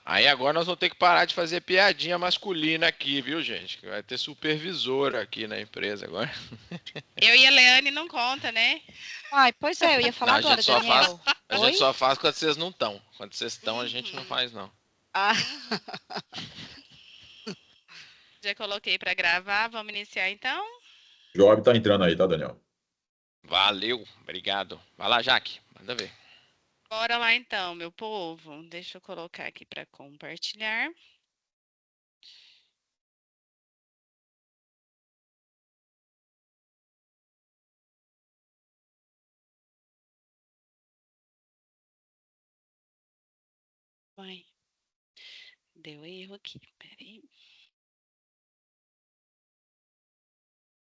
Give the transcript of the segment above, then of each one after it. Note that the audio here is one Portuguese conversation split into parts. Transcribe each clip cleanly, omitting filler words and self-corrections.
Aí agora nós vamos ter que parar de fazer piadinha masculina aqui, viu, gente? Que vai ter supervisora aqui na empresa agora. Eu e a Leane não conta, né? Ai, pois é, eu ia Não, falar agora, Daniel. a gente Oi? só faz quando vocês não estão. Quando vocês estão, a gente não Uhum, faz, não. Ah, uhum. Já coloquei para gravar. Vamos iniciar então? Job tá entrando aí, tá, Daniel? Valeu, obrigado. Vai lá, Jaque, manda ver. Bora lá então, meu povo. Deixa eu colocar aqui para compartilhar. Vai, deu erro aqui. Peraí.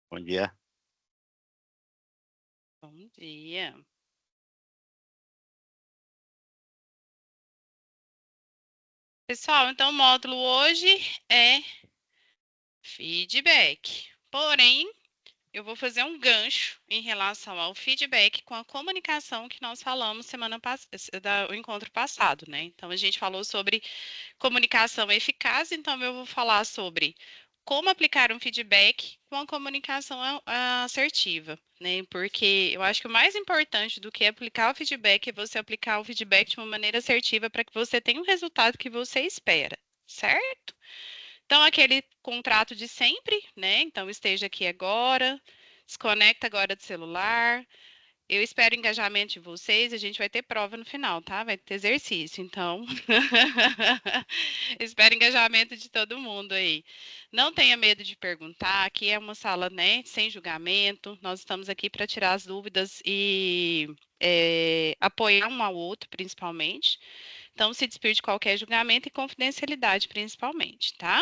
Bom dia. Bom dia. Pessoal, então o módulo hoje é feedback. Porém, eu vou fazer um gancho em relação ao feedback com a comunicação que nós falamos o encontro passado, né? Então, a gente falou sobre comunicação eficaz, então eu vou falar sobre como aplicar um feedback com a comunicação assertiva, né? Porque eu acho que o mais importante do que aplicar o feedback é você aplicar o feedback de uma maneira assertiva para que você tenha o resultado que você espera, certo? Então, aquele contrato de sempre, né? Então, esteja aqui agora, desconecta agora do celular. Eu espero o engajamento de vocês. A gente vai ter prova no final, tá? Vai ter exercício. Então, espero o engajamento de todo mundo aí. Não tenha medo de perguntar. Aqui é uma sala, né? Sem julgamento. Nós estamos aqui para tirar as dúvidas e apoiar um ao outro, principalmente. Então, se despir de qualquer julgamento e confidencialidade, principalmente, tá?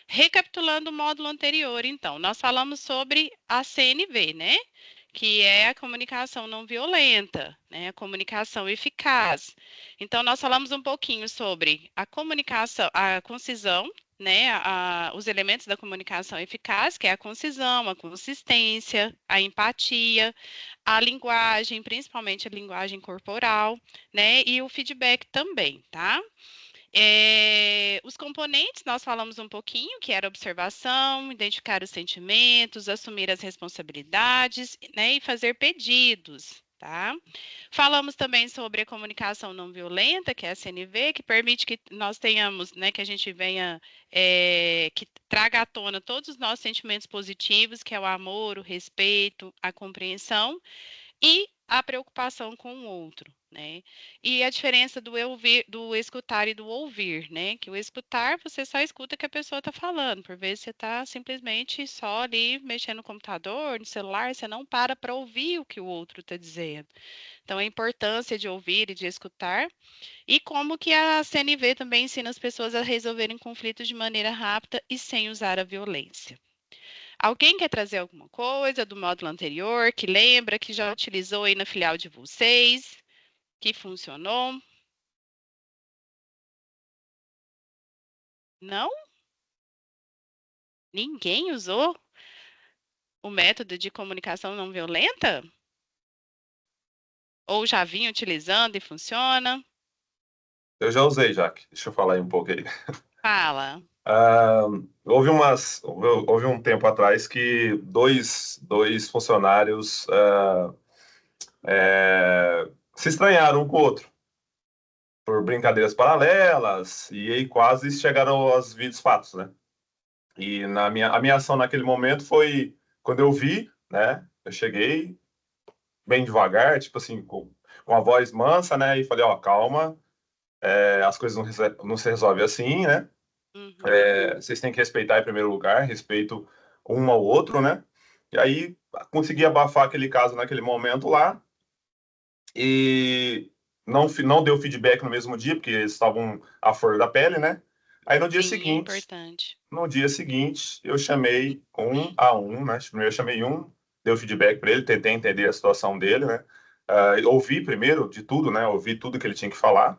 Recapitulando o módulo anterior, então, nós falamos sobre a CNV, né? Que é a comunicação não violenta, né? A comunicação eficaz. Então, nós falamos um pouquinho sobre a comunicação, a concisão, né? Os elementos da comunicação eficaz, que é a concisão, a consistência, a empatia, a linguagem, principalmente a linguagem corporal, né? E o feedback também, tá? Os componentes, nós falamos um pouquinho, que era observação, identificar os sentimentos, assumir as responsabilidades, né, e fazer pedidos, tá? Falamos também sobre a comunicação não violenta, que é a CNV, que permite que nós tenhamos, né, que a gente venha, que traga à tona todos os nossos sentimentos positivos, que é o amor, o respeito, a compreensão, e a preocupação com o outro, né? E a diferença do escutar e do ouvir, né? Que o escutar, você só escuta o que a pessoa está falando, por vezes você está simplesmente só ali mexendo no computador, no celular, você não para ouvir o que o outro está dizendo. Então, a importância de ouvir e de escutar, e como que a CNV também ensina as pessoas a resolverem conflitos de maneira rápida e sem usar a violência. Alguém quer trazer alguma coisa do módulo anterior que lembra, que já utilizou aí na filial de vocês, que funcionou? Não? Ninguém usou o método de comunicação não violenta? Ou já vinha utilizando e funciona? Eu já usei, Jaque. Deixa eu falar aí um pouco aí. Fala. Ah, houve um tempo atrás que dois funcionários se estranharam um com o outro por brincadeiras paralelas e aí quase chegaram aos vídeos fatos, né? E a minha ação naquele momento foi quando eu vi, né? Eu cheguei bem devagar, tipo assim, com a voz mansa, né? E falei, ó, calma, as coisas não se resolvem assim, né? Uhum. Vocês têm que respeitar em primeiro lugar, respeito um ao outro, né? E aí consegui abafar aquele caso naquele momento lá e não deu feedback no mesmo dia, porque eles estavam à flor da pele, né? Aí Sim, é importante. no dia seguinte, eu chamei um a um, né? Primeiro eu chamei um, deu feedback para ele, tentei entender a situação dele, né? Ouvi primeiro de tudo, né? Ouvi tudo que ele tinha que falar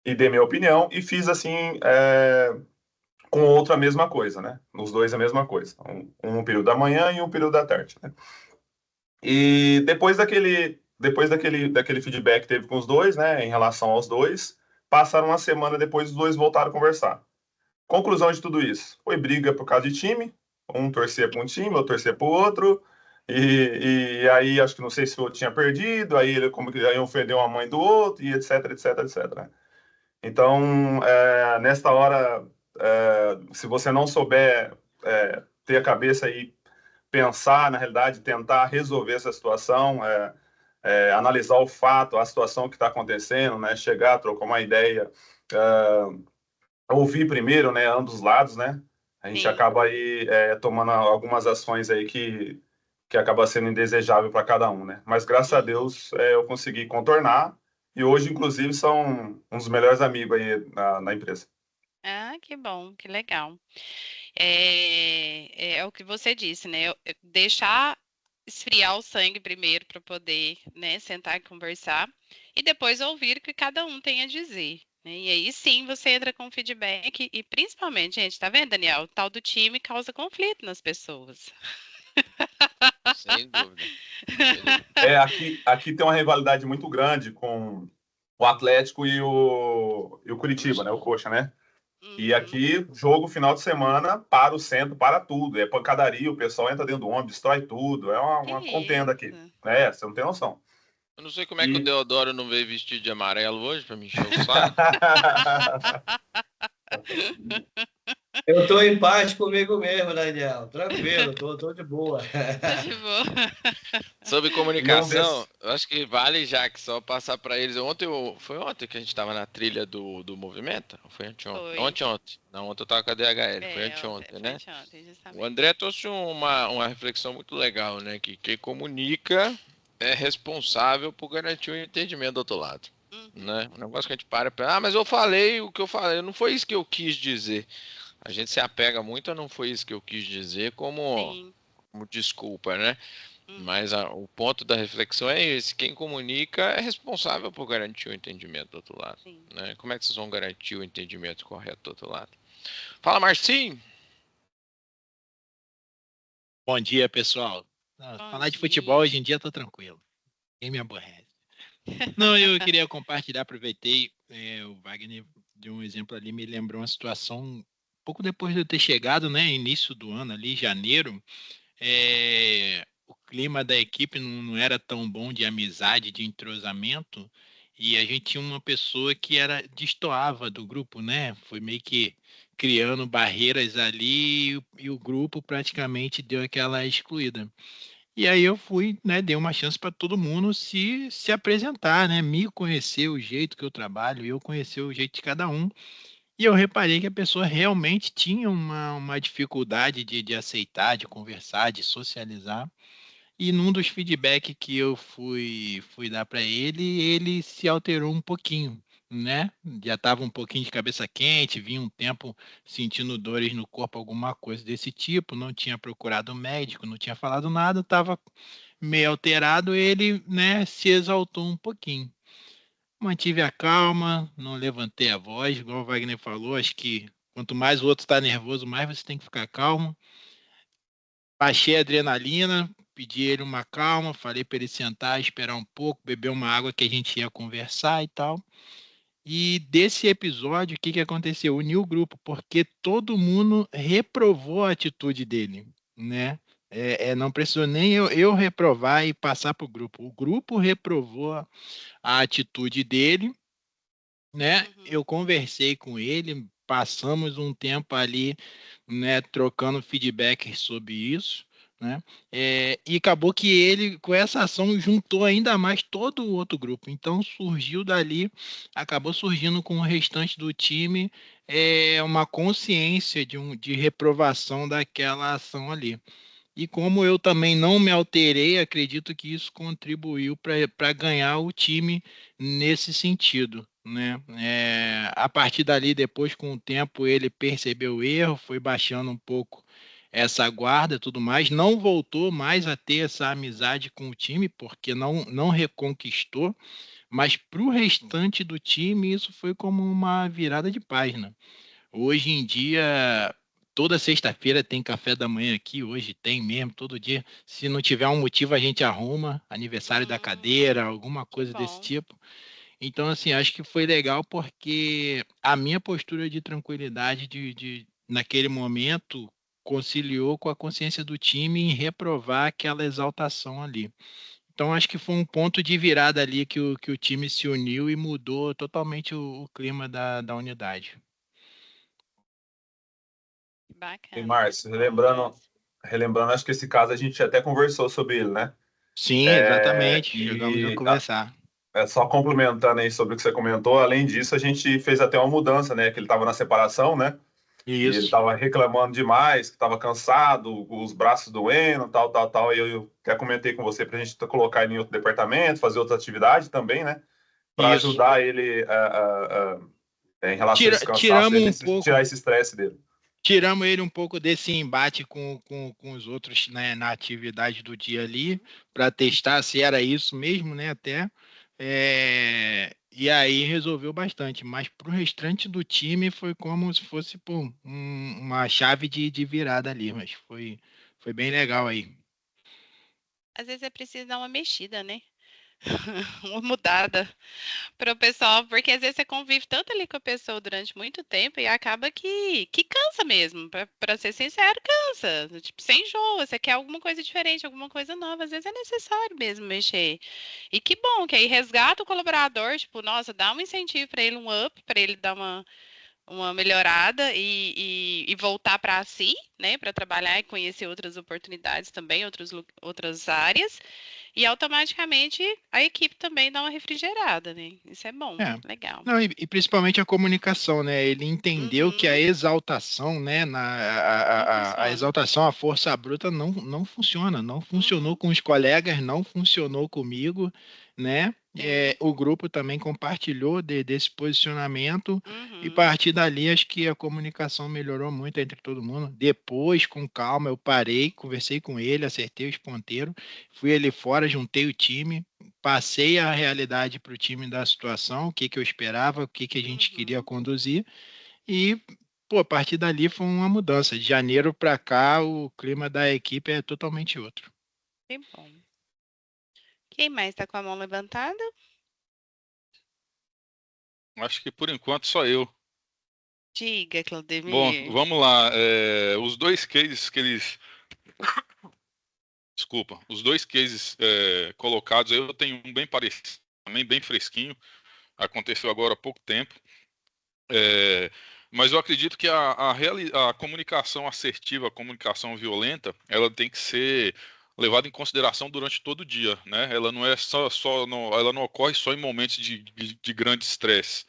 e dei minha opinião e fiz assim, com o outro a mesma coisa, né? Nos dois a mesma coisa. Um período da manhã e um período da tarde, né? E depois daquele feedback que teve com os dois, né? Em relação aos dois, Passaram uma semana depois, os dois voltaram a conversar. Conclusão de tudo isso, foi briga por causa de time, um torcia para um time, outro torcia para o outro, e aí acho que não sei se o outro tinha perdido, aí ele como que aí ofendeu a mãe do outro, e etc, etc, etc. Então, nesta hora, se você não souber ter a cabeça e pensar, na realidade, tentar resolver essa situação, analisar o fato, a situação que está acontecendo, né, chegar, trocar uma ideia, ouvir primeiro, né, ambos os lados, né, a gente Sim. acaba aí tomando algumas ações aí que acaba sendo indesejável para cada um, né, mas graças a Deus eu consegui contornar e hoje, inclusive, são um dos melhores amigos aí na empresa. Ah, que bom, que legal. É o que você disse, né? Deixar esfriar o sangue primeiro para poder, né, sentar e conversar e depois ouvir o que cada um tem a dizer, né? E aí sim você entra com feedback e principalmente, gente, tá vendo, Daniel? O tal do time causa conflito nas pessoas. Sem dúvida. Aqui tem uma rivalidade muito grande com o Atlético e o Curitiba, né? O Coxa, né? E aqui, jogo final de semana, para o centro, para tudo. É pancadaria, o pessoal entra dentro do ônibus, destrói tudo. É uma contenda aqui. Você não tem noção. Eu não sei como é que o Deodoro não veio vestido de amarelo hoje pra me encher o saco. Eu tô em paz comigo mesmo, Daniel. Tranquilo, tô de boa. Tá de boa. Sobre comunicação, eu acho que vale já que só passar para eles. Foi ontem que a gente estava na trilha do movimento? Ou foi anteontem? Ontem. Não, ontem eu estava com a DHL. Foi anteontem, né? O André trouxe uma reflexão muito legal, né? Que quem comunica é responsável por garantir o entendimento do outro lado. Né? Um negócio que a gente para, mas eu falei o que eu falei, não foi isso que eu quis dizer. A gente se apega muito a não foi isso que eu quis dizer como desculpa, né? Mas o ponto da reflexão é esse: quem comunica é responsável por garantir o entendimento do outro lado. Né? Como é que vocês vão garantir o entendimento correto do outro lado? Fala, Marcinho! Bom dia, pessoal. Falar de futebol hoje em dia tô tranquilo. Ninguém me aborrece. Não, eu queria compartilhar, aproveitei, o Wagner deu um exemplo ali, me lembrou uma situação pouco depois de eu ter chegado, né, início do ano ali, janeiro, o clima da equipe não era tão bom de amizade, de entrosamento, e a gente tinha uma pessoa que destoava do grupo, né, foi meio que criando barreiras ali e o grupo praticamente deu aquela excluída. E aí eu fui, né, dei uma chance para todo mundo se apresentar, né, me conhecer o jeito que eu trabalho, eu conhecer o jeito de cada um. E eu reparei que a pessoa realmente tinha uma dificuldade de aceitar, de conversar, de socializar. E num dos feedback que eu fui dar para ele se alterou um pouquinho, né? Já estava um pouquinho de cabeça quente, vinha um tempo sentindo dores no corpo, alguma coisa desse tipo, não tinha procurado médico, não tinha falado nada, estava meio alterado, ele, né, se exaltou um pouquinho. Mantive a calma, não levantei a voz, igual o Wagner falou, acho que quanto mais o outro está nervoso, mais você tem que ficar calmo. Baixei a adrenalina, pedi ele uma calma, falei para ele sentar, esperar um pouco, beber uma água que a gente ia conversar e tal. E desse episódio, o que aconteceu? Uniu o grupo, porque todo mundo reprovou a atitude dele, né? Não precisou nem eu reprovar e passar para o grupo. O grupo reprovou a atitude dele, né? Eu conversei com ele, passamos um tempo ali, né, trocando feedback sobre isso, né? E acabou que ele, com essa ação, juntou ainda mais todo o outro grupo. Então surgiu dali, acabou surgindo com o restante do time uma consciência de reprovação daquela ação ali. E como eu também não me alterei, acredito que isso contribuiu para ganhar o time nesse sentido, né? A partir dali, depois, com o tempo, ele percebeu o erro, foi baixando um pouco essa guarda e tudo mais, não voltou mais a ter essa amizade com o time, porque não reconquistou, mas para o restante do time, isso foi como uma virada de página. Hoje em dia, toda sexta-feira tem café da manhã aqui, hoje tem mesmo, todo dia. Se não tiver um motivo, a gente arruma, aniversário da cadeira, alguma coisa desse tipo. Então, assim, acho que foi legal porque a minha postura de tranquilidade naquele momento conciliou com a consciência do time em reprovar aquela exaltação ali. Então, acho que foi um ponto de virada ali que o time se uniu e mudou totalmente o clima da unidade. E Bacana. Márcio, relembrando, acho que esse caso a gente até conversou sobre ele, né? Sim, exatamente. Chegamos a E conversar. só complementando aí sobre o que você comentou, além disso, a gente fez até uma mudança, né? Que ele estava na separação, né? E ele Isso. estava reclamando demais, que estava cansado, os braços doendo, tal, tal, tal. E eu até comentei com você para a gente colocar ele em outro departamento, fazer outra atividade também, né? Para Isso. ajudar ele em relação a esse cansaço Tiramos dele, um pouco. tirar esse estresse dele. Tiramos ele um pouco desse embate com os outros, né, na atividade do dia ali, para testar se era isso mesmo, né? Até. E aí resolveu bastante. Mas para o restante do time foi como se fosse pô, uma chave de virada ali. Mas foi bem legal aí. Às vezes é preciso dar uma mexida, né? Uma mudada para o pessoal, porque às vezes você convive tanto ali com a pessoa durante muito tempo e acaba que cansa mesmo. Para ser sincero, cansa. Tipo, você enjoa, você quer alguma coisa diferente, alguma coisa nova. Às vezes é necessário mesmo mexer. E que bom que aí resgata o colaborador, tipo, nossa, dá um incentivo para ele, um up, para ele dar uma melhorada e voltar para si, né, para trabalhar e conhecer outras oportunidades também, outras áreas, e automaticamente a equipe também dá uma refrigerada, né? Isso é bom, É. legal. Não, e principalmente a comunicação, né? Ele entendeu que a Uhum, exaltação, né? não A funciona. exaltação, a força bruta não funciona. Não funcionou Uhum, com os colegas, não funcionou comigo, né? sim. O grupo também compartilhou desse posicionamento e a Uhum, partir dali acho que a comunicação melhorou muito entre todo mundo. Depois, com calma, eu parei, conversei com ele, acertei os ponteiros, fui ali fora, juntei o time, passei a realidade para o time da situação, o que que eu esperava, o que que a gente queria uhum. conduzir e pô, a partir dali foi uma mudança. De janeiro para cá, o clima da equipe é totalmente outro. Que bom. Quem mais está com a mão levantada? Acho que por enquanto só eu. Diga, Bom, Claudemir. vamos lá. Os dois cases que eles. Desculpa, os dois cases colocados, eu tenho um bem parecido, também bem fresquinho. Aconteceu agora há pouco tempo. É, mas eu acredito que a comunicação assertiva, a comunicação violenta, ela tem que ser levada em consideração durante todo o dia, né? Ela não é ela não ocorre só em momentos de grande estresse,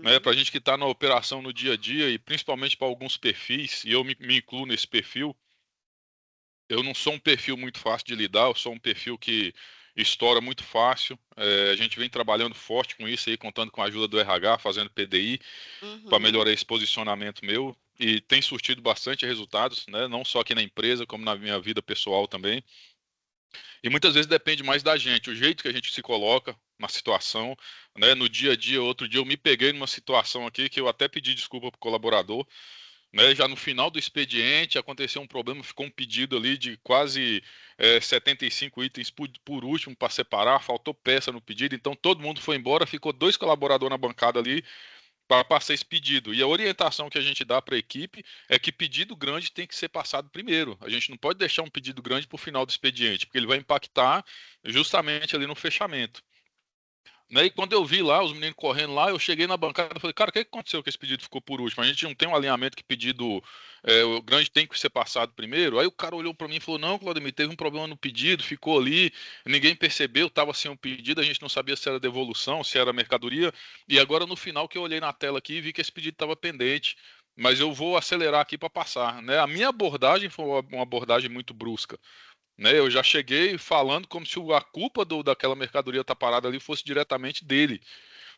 né? Uhum, Para a gente que está na operação no dia a dia e principalmente para alguns perfis, e eu me incluo nesse perfil, eu não sou um perfil muito fácil de lidar, eu sou um perfil que estoura muito fácil. A gente vem trabalhando forte com isso aí, contando com a ajuda do RH, fazendo PDI para uhum, melhorar esse posicionamento meu e tem surtido bastante resultados, né? Não só aqui na empresa, como na minha vida pessoal também. E muitas vezes depende mais da gente, o jeito que a gente se coloca na situação, né? No dia a dia, outro dia eu me peguei numa situação aqui que eu até pedi desculpa para o colaborador, né? Já no final do expediente aconteceu um problema, ficou um pedido ali de quase 75 itens por último para separar, faltou peça no pedido, então todo mundo foi embora, ficou dois colaboradores na bancada ali para passar esse pedido. E a orientação que a gente dá para a equipe é que pedido grande tem que ser passado primeiro. A gente não pode deixar um pedido grande para o final do expediente, porque ele vai impactar justamente ali no fechamento. Né? E quando eu vi lá os meninos correndo lá, eu cheguei na bancada e falei, cara, o que aconteceu que esse pedido ficou por último? A gente não tem um alinhamento que pedido o grande tem que ser passado primeiro. Aí o cara olhou para mim e falou, não, Claudemir, teve um problema no pedido, ficou ali, ninguém percebeu, estava sem um pedido, a gente não sabia se era devolução, se era mercadoria. E agora no final que eu olhei na tela aqui, vi que esse pedido estava pendente. Mas eu vou acelerar aqui para passar, né? A minha abordagem foi uma abordagem muito brusca, né? Eu já cheguei falando como se a culpa daquela mercadoria estar parada ali fosse diretamente dele,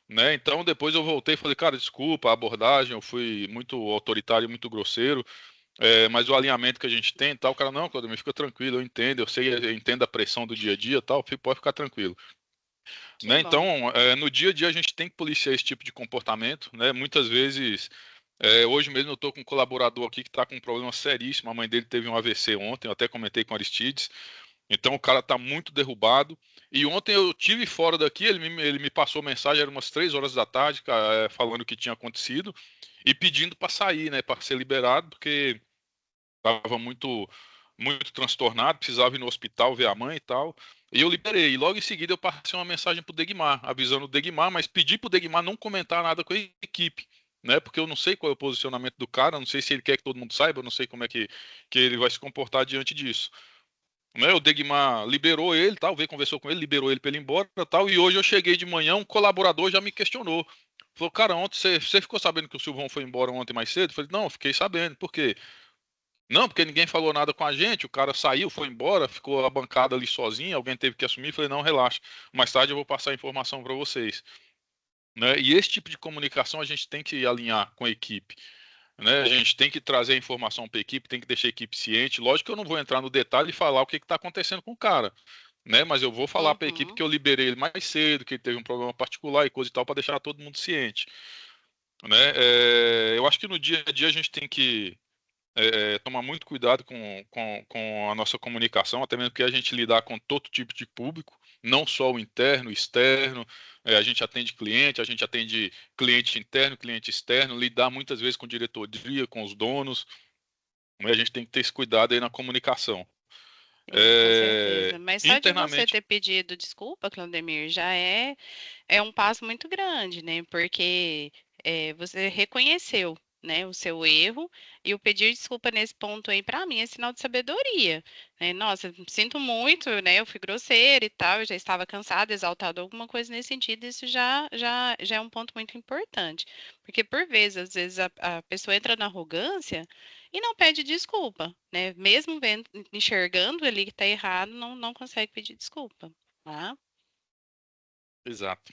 né? Então depois eu voltei e falei, cara, desculpa a abordagem, eu fui muito autoritário, muito grosseiro, mas o alinhamento que a gente tem, e tal, o cara, não, Claudemir, fica tranquilo, eu entendo, eu entendo a pressão do dia a dia, tal, pode ficar tranquilo. que Né? bom. Então, no dia a dia a gente tem que policiar esse tipo de comportamento, né? Muitas vezes, hoje mesmo eu estou com um colaborador aqui que está com um problema seríssimo, a mãe dele teve um AVC ontem, eu até comentei com o Aristides, Então o cara está muito derrubado. E ontem eu tive fora daqui, ele me passou mensagem, era umas 3 horas da tarde, falando o que tinha acontecido e pedindo para sair, né, para ser liberado, porque estava muito transtornado, precisava ir no hospital ver a mãe e tal. E eu liberei. E logo em seguida eu passei uma mensagem pro Degmar, avisando o Degmar, mas pedi pro Degmar não comentar nada com a equipe, né? Porque eu não sei qual é o posicionamento do cara, não sei se ele quer que todo mundo saiba, eu não sei como é que ele vai se comportar diante disso. Né? O Degmar liberou ele, tal, veio, conversou com ele, liberou ele para ele ir embora, tal. E hoje eu cheguei de manhã, um colaborador já me questionou. Falou, cara, ontem você ficou sabendo que o Silvão foi embora ontem mais cedo? Eu falei, não, fiquei sabendo. Por quê? Não, porque ninguém falou nada com a gente, o cara saiu, foi embora, ficou a bancada ali sozinha, alguém teve que assumir. Falei, não, relaxa, mais tarde eu vou passar a informação para vocês. Né? E esse tipo de comunicação a gente tem que alinhar com a equipe. Né? A gente tem que trazer a informação para a equipe, tem que deixar a equipe ciente. Lógico que eu não vou entrar no detalhe e falar o que está acontecendo com o cara. Né? Mas eu vou falar para a equipe que eu liberei ele mais cedo, que ele teve um problema particular e coisa e tal, para deixar todo mundo ciente. Né? Eu acho que no dia a dia a gente tem que tomar muito cuidado com a nossa comunicação, até mesmo porque a gente lidar com todo tipo de público, não só o interno, o externo, a gente atende cliente interno, cliente externo, lidar muitas vezes com diretoria, com os donos, né? A gente tem que ter esse cuidado aí na comunicação. Sim, com certeza. Mas só de você Internamente, ter pedido desculpa, Claudemir, já é um passo muito grande, né? Porque você reconheceu, né, o seu erro e o pedir desculpa nesse ponto aí, para mim, é sinal de sabedoria, né? Nossa, sinto muito, né? Eu fui grosseira e tal, eu já estava cansada, exaltada, alguma coisa nesse sentido, isso já é um ponto muito importante. Porque por vezes, às vezes, a pessoa entra na arrogância e não pede desculpa, né? Mesmo vendo, enxergando ali que está errado, não consegue pedir desculpa, tá? exato.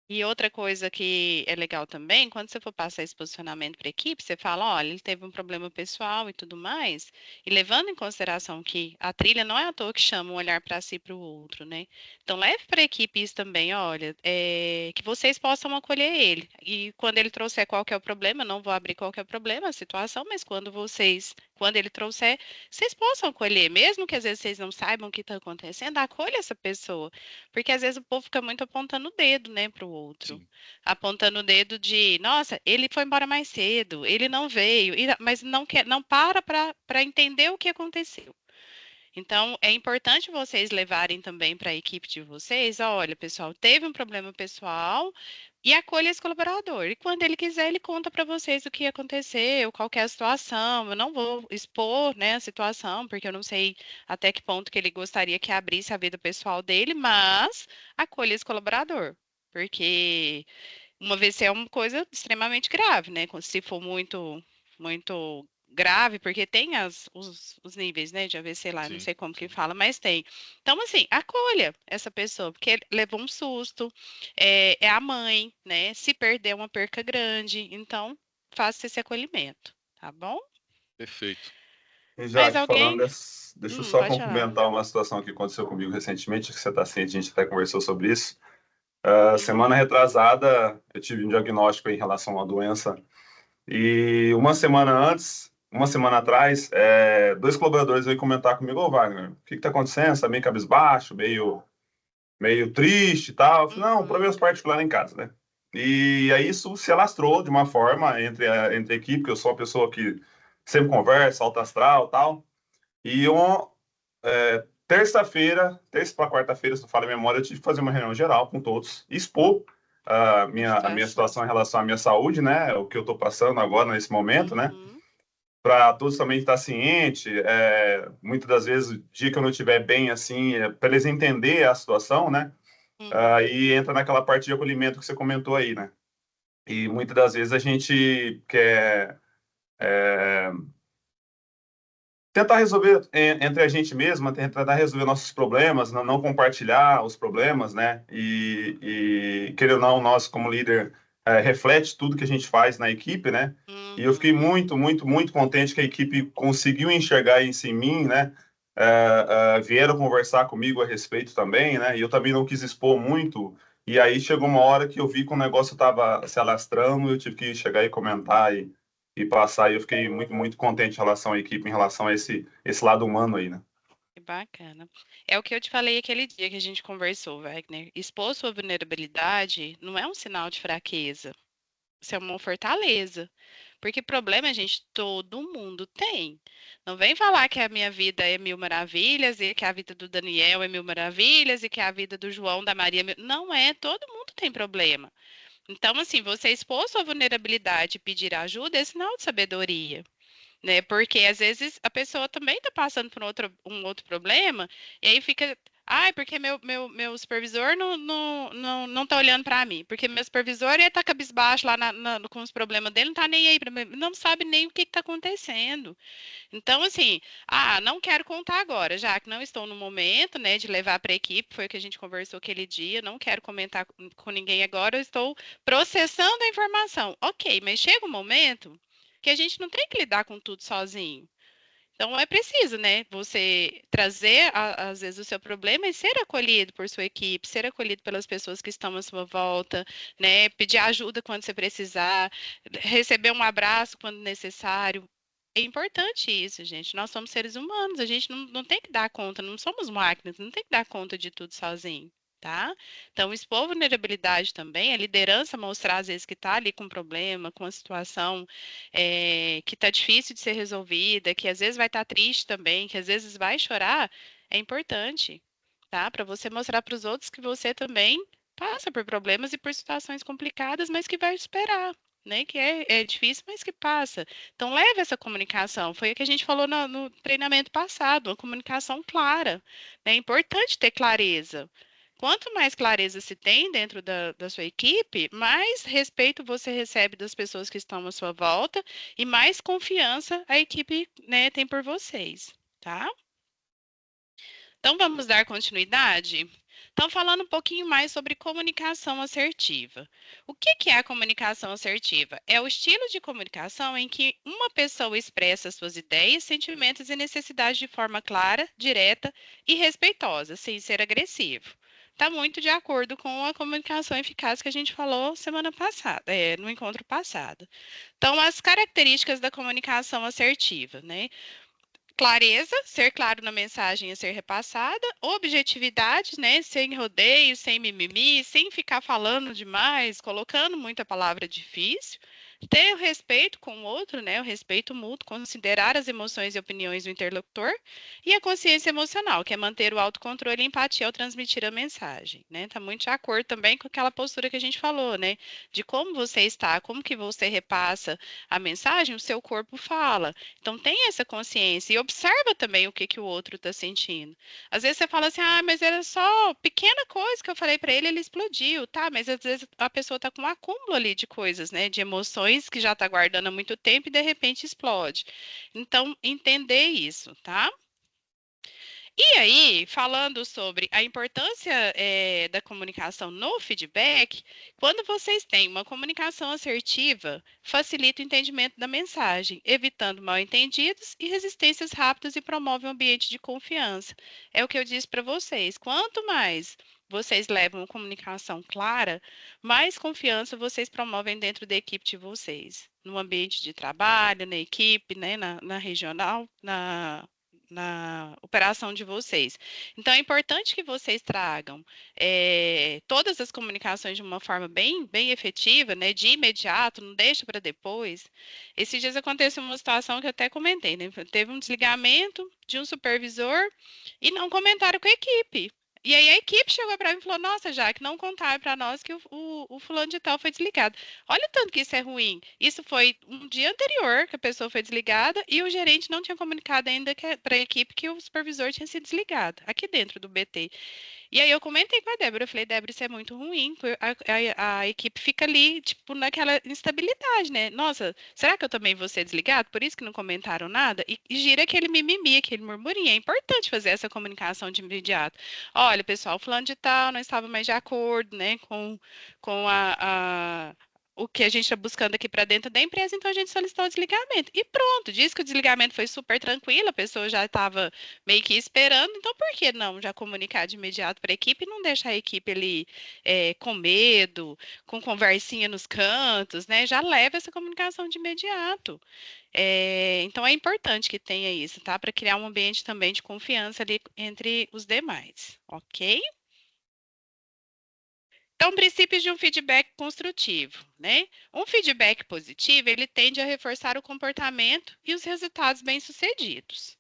E outra coisa que é legal também, quando você for passar esse posicionamento para a equipe, você fala, olha, ele teve um problema pessoal e tudo mais, e levando em consideração que a trilha não é à toa que chama um olhar para si e para o outro, né? Então leve para a equipe isso também, olha, que vocês possam acolher ele. E quando ele trouxer qual que é o problema, não vou abrir qual que é o problema, a situação, mas quando ele trouxer, vocês possam acolher, mesmo que às vezes vocês não saibam o que está acontecendo, acolha essa pessoa. Porque às vezes o povo fica muito apontando o dedo, né, para o outro. Sim. Apontando o dedo de, nossa, ele foi embora mais cedo, ele não veio, mas não para entender o que aconteceu. Então, é importante vocês levarem também para a equipe de vocês, olha, pessoal, teve um problema pessoal e acolha esse colaborador. E quando ele quiser, ele conta para vocês o que aconteceu, qual que é a situação. Eu não vou expor, né, a situação, porque eu não sei até que ponto que ele gostaria que abrisse a vida pessoal dele, mas acolha esse colaborador. Porque uma vez é uma coisa extremamente grave, né? Se for muito grave, porque tem os níveis, né, de AVC lá, não Sim, sei como que sim. fala, mas tem. Então, assim, acolha essa pessoa, porque levou um susto, é a mãe, né? Se perder é uma perca grande, então faça esse acolhimento, tá bom? Perfeito. E Mais Jaque, falando alguém? dessa, deixa eu só Pode falar. complementar uma situação que aconteceu comigo recentemente, que você está ciente, a gente até conversou sobre isso. Semana Uhum. retrasada, eu tive um diagnóstico em relação à doença. E uma semana atrás, dois colaboradores veio comentar comigo, ô Wagner, o que está acontecendo? Você tá meio cabisbaixo, meio triste e tal. Eu falei, não, problemas particulares em casa, né? E aí isso se alastrou de uma forma entre a equipe, que eu sou uma pessoa que sempre conversa, alto astral e tal. E terça para quarta-feira, se não falha a memória, eu tive que fazer uma reunião geral com todos, expor a minha situação em relação à minha saúde, né? O que eu estou passando agora nesse momento, né? Uhum. Para todos também estar ciente, muitas das vezes, o dia que eu não estiver bem, assim, para eles entenderem a situação, né? Uhum. Aí entra naquela parte de acolhimento que você comentou aí, né? E muitas das vezes a gente quer tentar resolver entre a gente mesma, tentar resolver nossos problemas, não compartilhar os problemas, né? Querendo ou não, nós como líder reflete tudo que a gente faz na equipe, né? E eu fiquei Uhum. muito, muito, muito contente que a equipe conseguiu enxergar isso em mim, né? Vieram conversar comigo a respeito também, né? E eu também não quis expor muito. E aí chegou uma hora que eu vi que o negócio estava se alastrando, eu tive que chegar e comentar e passar. E eu fiquei muito, muito contente em relação à equipe, em relação a esse lado humano aí, né? Que bacana. É o que eu te falei aquele dia que a gente conversou, Wagner. Expor sua vulnerabilidade não é um sinal de fraqueza. Isso é uma fortaleza. Porque problema, gente, todo mundo tem. Não vem falar que a minha vida é mil maravilhas e que a vida do Daniel é mil maravilhas e que a vida do João, da Maria... Não é, todo mundo tem problema. Então, assim, você expor sua vulnerabilidade e pedir ajuda é sinal de sabedoria, né? Porque às vezes a pessoa também está passando por um outro problema, e aí fica, ai, porque meu supervisor não tá olhando para mim, porque meu supervisor ia estar cabisbaixo lá com os problemas dele, não tá nem aí para mim, não sabe nem o que está acontecendo. Então, assim, não quero contar agora, já que não estou no momento, né, de levar para a equipe, foi o que a gente conversou aquele dia, não quero comentar com ninguém agora, eu estou processando a informação. Ok, mas chega um momento que a gente não tem que lidar com tudo sozinho. Então é preciso, né, você trazer às vezes o seu problema e ser acolhido por sua equipe, ser acolhido pelas pessoas que estão à sua volta, né, pedir ajuda quando você precisar, receber um abraço quando necessário. É importante isso, gente. Nós somos seres humanos, a gente não tem que dar conta, não somos máquinas, não tem que dar conta de tudo sozinho. Tá? Então, expor vulnerabilidade também, a liderança mostrar às vezes que está ali com um problema, com uma situação que está difícil de ser resolvida, que às vezes vai estar triste também, que às vezes vai chorar, é importante, tá? Para você mostrar para os outros que você também passa por problemas e por situações complicadas, mas que vai superar. Né, que é difícil, mas que passa. Então, leve essa comunicação. Foi o que a gente falou no treinamento passado, uma comunicação clara. Né? É importante ter clareza. Quanto mais clareza se tem dentro da sua equipe, mais respeito você recebe das pessoas que estão à sua volta e mais confiança a equipe, né, tem por vocês, tá? Então, vamos dar continuidade? Então, falando um pouquinho mais sobre comunicação assertiva. O que é a comunicação assertiva? É o estilo de comunicação em que uma pessoa expressa suas ideias, sentimentos e necessidades de forma clara, direta e respeitosa, sem ser agressivo. Está muito de acordo com a comunicação eficaz que a gente falou semana passada, no encontro passado. Então, as características da comunicação assertiva, né? Clareza, ser claro na mensagem a ser repassada, objetividade, né, sem rodeios, sem mimimi, sem ficar falando demais, colocando muita palavra difícil, ter o respeito com o outro, né, o respeito mútuo, considerar as emoções e opiniões do interlocutor, e a consciência emocional, que é manter o autocontrole e empatia ao transmitir a mensagem, né, tá muito de acordo também com aquela postura que a gente falou, né, de como você está, como que você repassa a mensagem, o seu corpo fala. Então, tem essa consciência e observa também o que o outro está sentindo. Às vezes você fala assim, mas era só pequena coisa que eu falei para ele, ele explodiu, tá? Mas às vezes a pessoa está com um acúmulo ali de coisas, né? De emoções que já está guardando há muito tempo e de repente explode. Então, entender isso, tá? E aí, falando sobre a importância da comunicação no feedback, quando vocês têm uma comunicação assertiva, facilita o entendimento da mensagem, evitando mal-entendidos e resistências rápidas e promove um ambiente de confiança. É o que eu disse para vocês. Quanto mais vocês levam uma comunicação clara, mais confiança vocês promovem dentro da equipe de vocês, no ambiente de trabalho, na equipe, né, na regional, na operação de vocês. Então, é importante que vocês tragam todas as comunicações de uma forma bem efetiva, né, de imediato, não deixa para depois. Esses dias aconteceu uma situação que eu até comentei, né? Teve um desligamento de um supervisor e não comentaram com a equipe. E aí a equipe chegou para mim e falou, nossa, Jaque, não contaram para nós que o fulano de tal foi desligado. Olha o tanto que isso é ruim. Isso foi um dia anterior que a pessoa foi desligada e o gerente não tinha comunicado ainda para a equipe que o supervisor tinha sido desligado, aqui dentro do BT. E aí eu comentei com a Débora, eu falei, Débora, isso é muito ruim, a equipe fica ali, tipo, naquela instabilidade, né? Nossa, será que eu também vou ser desligado? Por isso que não comentaram nada? E gira aquele mimimi, aquele murmurinho. É importante fazer essa comunicação de imediato. Olha, pessoal, fulano de tal não estava mais de acordo, né, com o que a gente está buscando aqui para dentro da empresa, então a gente solicitou o desligamento. E pronto, disse que o desligamento foi super tranquilo, a pessoa já estava meio que esperando, então por que não já comunicar de imediato para a equipe e não deixar a equipe ali com medo, com conversinha nos cantos, né? Já leva essa comunicação de imediato. Então é importante que tenha isso, tá? Para criar um ambiente também de confiança ali entre os demais, ok? Então, princípios de um feedback construtivo, né? Um feedback positivo, ele tende a reforçar o comportamento e os resultados bem-sucedidos.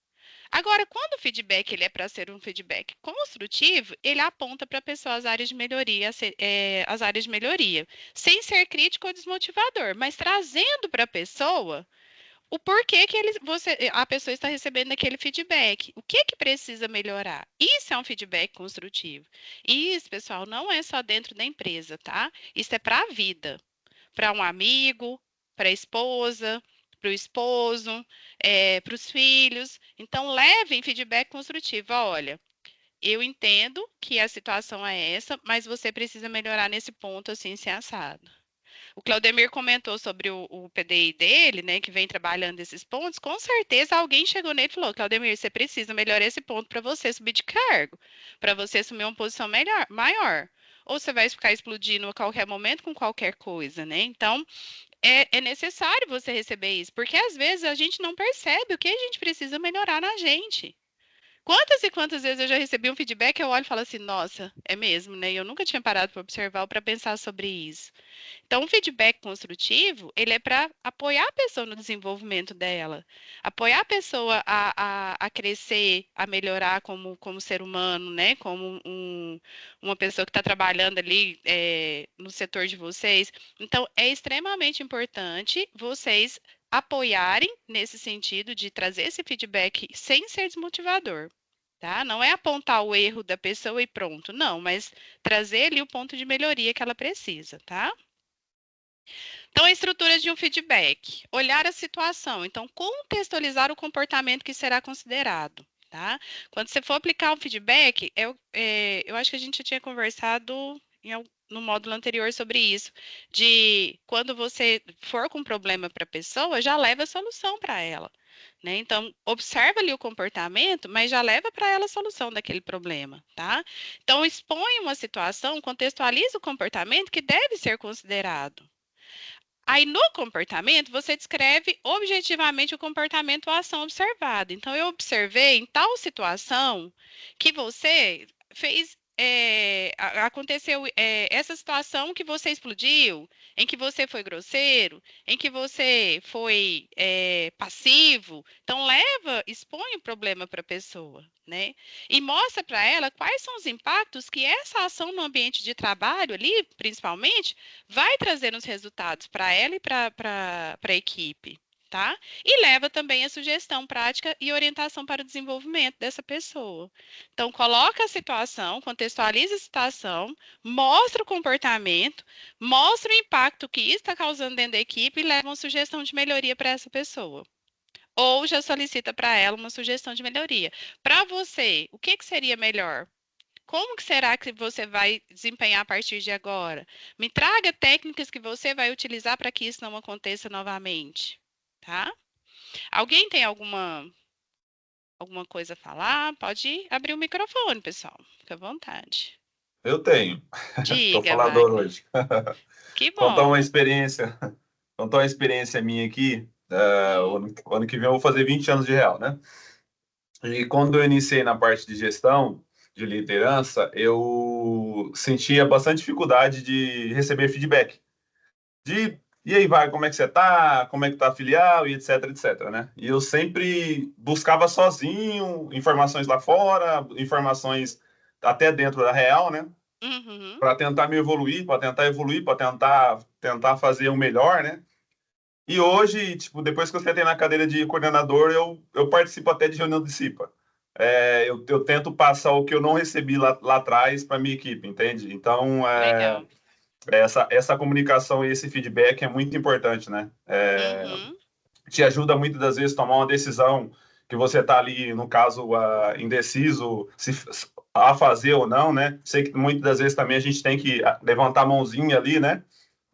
Agora, quando o feedback ele é para ser um feedback construtivo, ele aponta para a pessoa as áreas de melhoria, sem ser crítico ou desmotivador, mas trazendo para a pessoa o porquê que a pessoa está recebendo aquele feedback. O que precisa melhorar? Isso é um feedback construtivo. E isso, pessoal, não é só dentro da empresa, tá? Isso é para a vida. Para um amigo, para a esposa, para o esposo, para os filhos. Então, levem feedback construtivo. Olha, eu entendo que a situação é essa, mas você precisa melhorar nesse ponto, assim, se assado. O Claudemir comentou sobre o PDI dele, né, que vem trabalhando esses pontos. Com certeza alguém chegou nele e falou: Claudemir, você precisa melhorar esse ponto para você subir de cargo, para você assumir uma posição maior. Ou você vai ficar explodindo a qualquer momento com qualquer coisa, né? Então, é necessário você receber isso, porque às vezes a gente não percebe o que a gente precisa melhorar na gente. Quantas e quantas vezes eu já recebi um feedback, eu olho e falo assim, nossa, é mesmo, né? Eu nunca tinha parado para observar ou para pensar sobre isso. Então, o feedback construtivo, ele é para apoiar a pessoa no desenvolvimento dela, apoiar a pessoa a crescer, a melhorar como ser humano, né? Como uma pessoa que está trabalhando ali no setor de vocês. Então, é extremamente importante vocês apoiarem nesse sentido de trazer esse feedback sem ser desmotivador, tá? Não é apontar o erro da pessoa e pronto, não, mas trazer ali o ponto de melhoria que ela precisa, tá? Então, a estrutura de um feedback. Olhar a situação. Então, contextualizar o comportamento que será considerado, tá? Quando você for aplicar um feedback, eu acho que a gente já tinha conversado no módulo anterior sobre isso, de quando você for com problema para a pessoa, já leva a solução para ela, né? Então, observa ali o comportamento, mas já leva para ela a solução daquele problema, tá? Então, expõe uma situação, contextualiza o comportamento que deve ser considerado. Aí, no comportamento, você descreve objetivamente o comportamento ou ação observada. Então, eu observei em tal situação que você fez, aconteceu essa situação que você explodiu, em que você foi grosseiro, em que você foi passivo. Então, expõe o problema para a pessoa, né? E mostra para ela quais são os impactos que essa ação no ambiente de trabalho ali, principalmente, vai trazer os resultados para ela e para a equipe, tá? E leva também a sugestão prática e orientação para o desenvolvimento dessa pessoa. Então, coloca a situação, contextualiza a situação, mostra o comportamento, mostra o impacto que isso está causando dentro da equipe e leva uma sugestão de melhoria para essa pessoa. Ou já solicita para ela uma sugestão de melhoria. Para você, o que seria melhor? Como que será que você vai desempenhar a partir de agora? Me traga técnicas que você vai utilizar para que isso não aconteça novamente, tá? Alguém tem alguma coisa a falar? Pode abrir o microfone, pessoal. Fica à vontade. Eu tenho. Diga, Estou falador Wagner. hoje. Que bom. Contar uma experiência minha aqui. O ano que vem eu vou fazer 20 anos de real, né? E quando eu iniciei na parte de gestão, de liderança, eu sentia bastante dificuldade de receber feedback. E aí, vai, como é que você tá? Como é que tá a filial? E etc, etc, né? E eu sempre buscava sozinho informações lá fora, informações até dentro da real, né? Uhum. Para tentar me evoluir, para tentar fazer o melhor, né? E hoje, tipo, depois que eu sentei na cadeira de coordenador, eu participo até de reunião de CIPA. Eu tento passar o que eu não recebi lá atrás para minha equipe, entende? Então, Legal. essa comunicação e esse feedback é muito importante, né? Te ajuda muitas das vezes a tomar uma decisão que você está ali, no caso, indeciso a fazer ou não, né? Sei que muitas das vezes também a gente tem que levantar a mãozinha ali, né?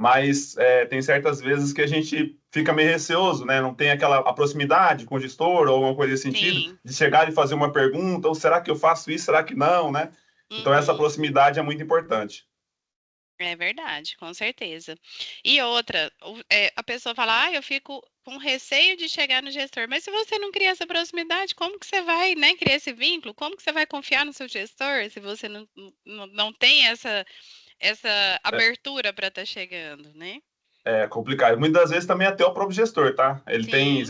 mas tem certas vezes que a gente fica meio receoso, né? Não tem a proximidade com o gestor ou alguma coisa nesse sentido, Sim. de chegar e fazer uma pergunta, ou será que eu faço isso, será que não, né? Então, essa proximidade é muito importante. É verdade, com certeza. E outra, a pessoa fala, eu fico com receio de chegar no gestor, mas se você não cria essa proximidade, como que você vai, né, criar esse vínculo? Como que você vai confiar no seu gestor se você não tem essa abertura para estar chegando, né? É complicado. Muitas vezes também até o próprio gestor, tá? Ele Sim.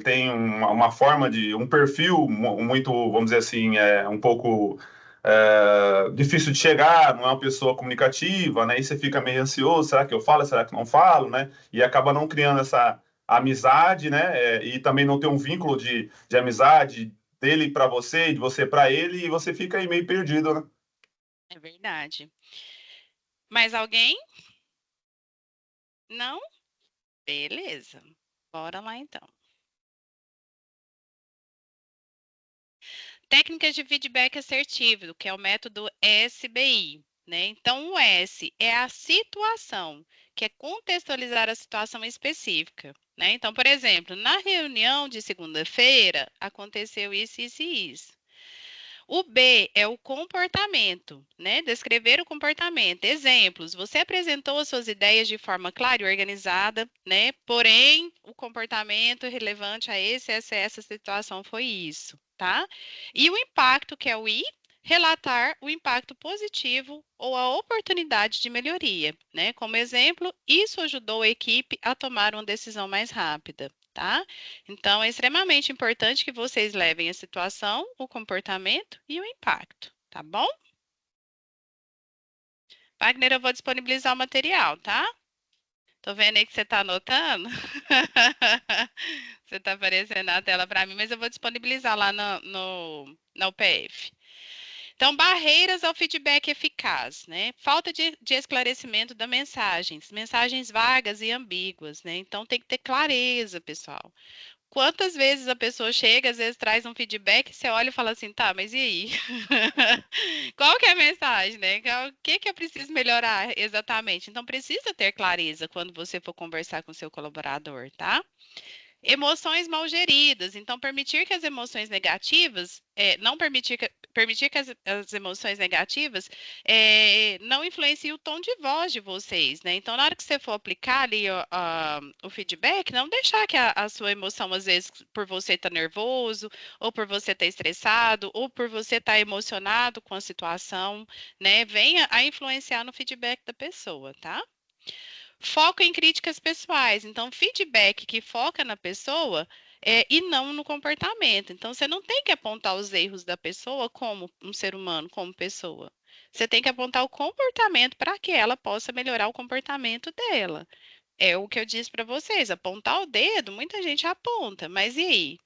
tem uma forma um perfil muito, vamos dizer assim, um pouco difícil de chegar, não é uma pessoa comunicativa, né? E você fica meio ansioso, será que eu falo, será que não falo, né? E acaba não criando essa amizade, né? E também não tem um vínculo de amizade dele para você e de você para ele, e você fica aí meio perdido, né? É verdade. Mais alguém? Não? Beleza. Bora lá então. Técnicas de feedback assertivo, que é o método SBI, né? Então, o S é a situação, que é contextualizar a situação específica, né? Então, por exemplo, na reunião de segunda-feira, aconteceu isso, isso e isso. O B é o comportamento, né? Descrever o comportamento. Exemplos: você apresentou as suas ideias de forma clara e organizada, né? Porém, o comportamento relevante a essa situação foi isso, tá? E o impacto, que é o I, relatar o impacto positivo ou a oportunidade de melhoria, né? Como exemplo, isso ajudou a equipe a tomar uma decisão mais rápida. Tá? Então, é extremamente importante que vocês levem a situação, o comportamento e o impacto, tá bom? Wagner, eu vou disponibilizar o material, tá? Tô vendo aí que você tá anotando. Você tá aparecendo na tela para mim, mas eu vou disponibilizar lá na UPF. Então, barreiras ao feedback eficaz, né? Falta de esclarecimento das mensagens vagas e ambíguas, né? Então, tem que ter clareza, pessoal. Quantas vezes a pessoa chega, às vezes traz um feedback, você olha e fala assim, tá, mas e aí? Qual que é a mensagem, né? O que eu preciso melhorar exatamente? Então, precisa ter clareza quando você for conversar com o seu colaborador, tá? Emoções mal geridas. Então, permitir que as emoções negativas, não permitir que as emoções negativas não influenciem o tom de voz de vocês, né? Então, na hora que você for aplicar ali o feedback, não deixar que a sua emoção, às vezes, por você estar nervoso, ou por você estar estressado, ou por você estar emocionado com a situação, né? Venha a influenciar no feedback da pessoa, tá? Foco em críticas pessoais. Então, feedback que foca na pessoa e não no comportamento. Então, você não tem que apontar os erros da pessoa como um ser humano, como pessoa. Você tem que apontar o comportamento para que ela possa melhorar o comportamento dela. É o que eu disse para vocês, apontar o dedo, muita gente aponta, mas e aí?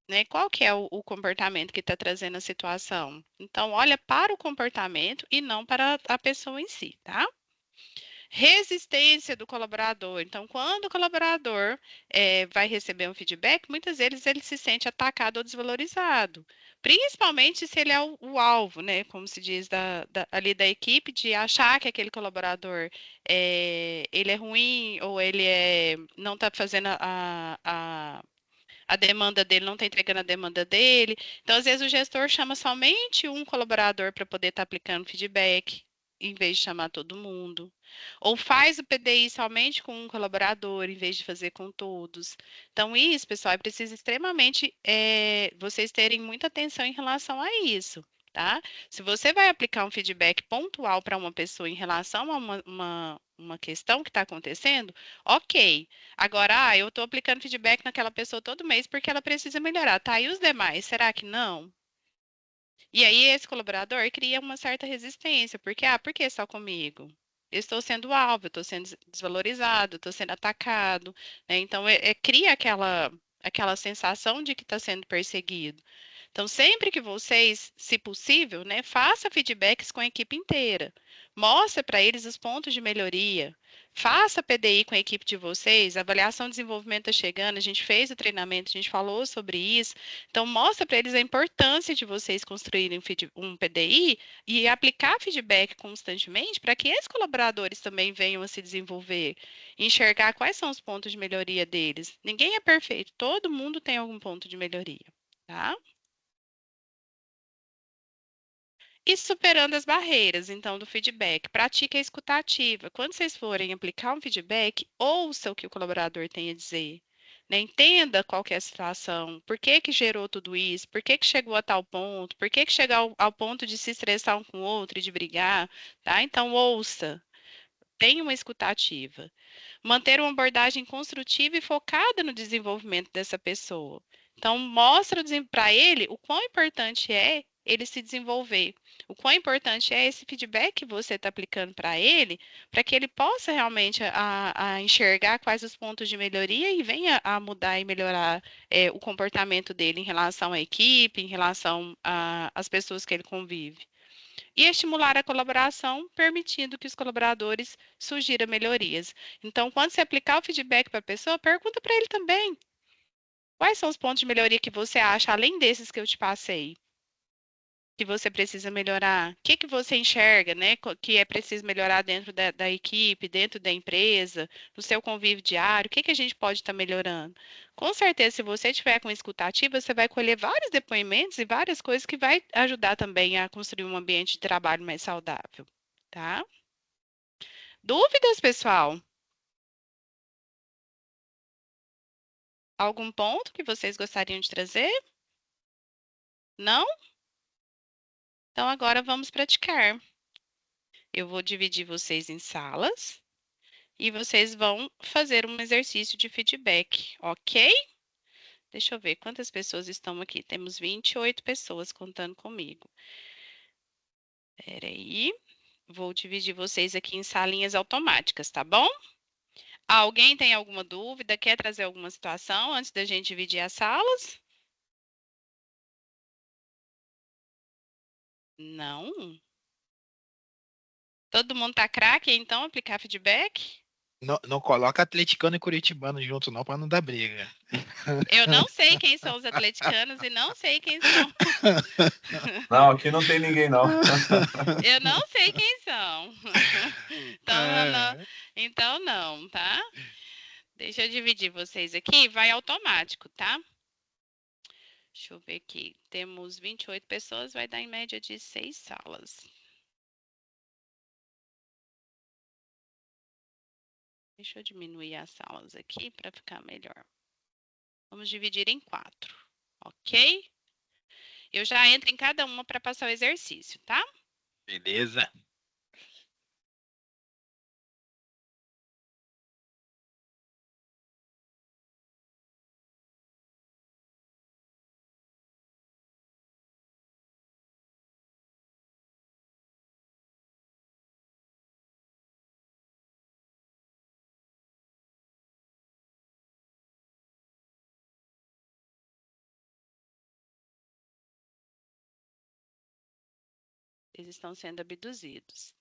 Né? Qual que é o comportamento que está trazendo a situação? Então, olha para o comportamento e não para a pessoa em si, tá? Resistência do colaborador. Então, quando o colaborador vai receber um feedback, muitas vezes ele se sente atacado ou desvalorizado. Principalmente se ele é o alvo, né? Como se diz ali da equipe, de achar que aquele colaborador ele é ruim ou ele não está fazendo a demanda dele, não está entregando a demanda dele. Então, às vezes, o gestor chama somente um colaborador para poder estar aplicando feedback, em vez de chamar todo mundo. Ou faz o PDI somente com um colaborador, em vez de fazer com todos. Então, isso, pessoal, é preciso extremamente vocês terem muita atenção em relação a isso. Tá? Se você vai aplicar um feedback pontual para uma pessoa em relação a uma questão que está acontecendo, ok. Agora, eu estou aplicando feedback naquela pessoa todo mês porque ela precisa melhorar, tá? E os demais, será que não? E aí, esse colaborador cria uma certa resistência, porque, por que só comigo? Eu estou sendo alvo, eu estou sendo desvalorizado, estou sendo atacado, né? Então, cria aquela sensação de que está sendo perseguido. Então, sempre que vocês, se possível, né, faça feedbacks com a equipe inteira. Mostre para eles os pontos de melhoria. Faça PDI com a equipe de vocês, a avaliação de desenvolvimento está chegando, a gente fez o treinamento, a gente falou sobre isso. Então, mostra para eles a importância de vocês construírem um PDI e aplicar feedback constantemente para que esses colaboradores também venham a se desenvolver, enxergar quais são os pontos de melhoria deles. Ninguém é perfeito, todo mundo tem algum ponto de melhoria, tá? E superando as barreiras, então, do feedback, pratique a escuta ativa. Quando vocês forem aplicar um feedback, ouça o que o colaborador tem a dizer. Né? Entenda qual que é a situação, por que que gerou tudo isso, por que que chegou a tal ponto, por que que chegou ao ponto de se estressar um com o outro e de brigar, tá? Então, ouça, tenha uma escuta ativa. Manter uma abordagem construtiva e focada no desenvolvimento dessa pessoa. Então, mostra para ele o quão importante é ele se desenvolver, o quão importante é esse feedback que você está aplicando para que ele possa realmente a enxergar quais os pontos de melhoria e venha a mudar e melhorar o comportamento dele em relação à equipe, em relação às pessoas que ele convive. E estimular a colaboração, permitindo que os colaboradores sugiram melhorias. Então, quando você aplicar o feedback para a pessoa, pergunta para ele também. Quais são os pontos de melhoria que você acha, além desses que eu te passei, que você precisa melhorar? O que que você enxerga, né, que é preciso melhorar dentro da equipe, dentro da empresa, no seu convívio diário? O que que a gente pode estar melhorando? Com certeza, se você tiver com escuta ativa, você vai colher vários depoimentos e várias coisas que vai ajudar também a construir um ambiente de trabalho mais saudável, tá? Dúvidas, pessoal? Algum ponto que vocês gostariam de trazer? Não? Então agora vamos praticar. Eu vou dividir vocês em salas e vocês vão fazer um exercício de feedback, ok? Deixa eu ver quantas pessoas estão aqui. Temos 28 pessoas contando comigo. Espera aí. Vou dividir vocês aqui em salinhas automáticas, tá bom? Alguém tem alguma dúvida? Quer trazer alguma situação antes da gente dividir as salas? Não? Todo mundo tá craque, então, aplicar feedback? Não, não coloca atleticano e curitibano junto, não, para não dar briga. Eu não sei quem são os atleticanos e não sei quem são. Não, aqui não tem ninguém, não. Eu não sei quem são. Então não, tá? Deixa eu dividir vocês aqui, vai automático, tá? Deixa eu ver aqui. Temos 28 pessoas, vai dar em média de 6 salas. Deixa eu diminuir as salas aqui para ficar melhor. Vamos dividir em 4, ok? Eu já entro em cada uma para passar o exercício, tá? Beleza. Eles estão sendo abduzidos.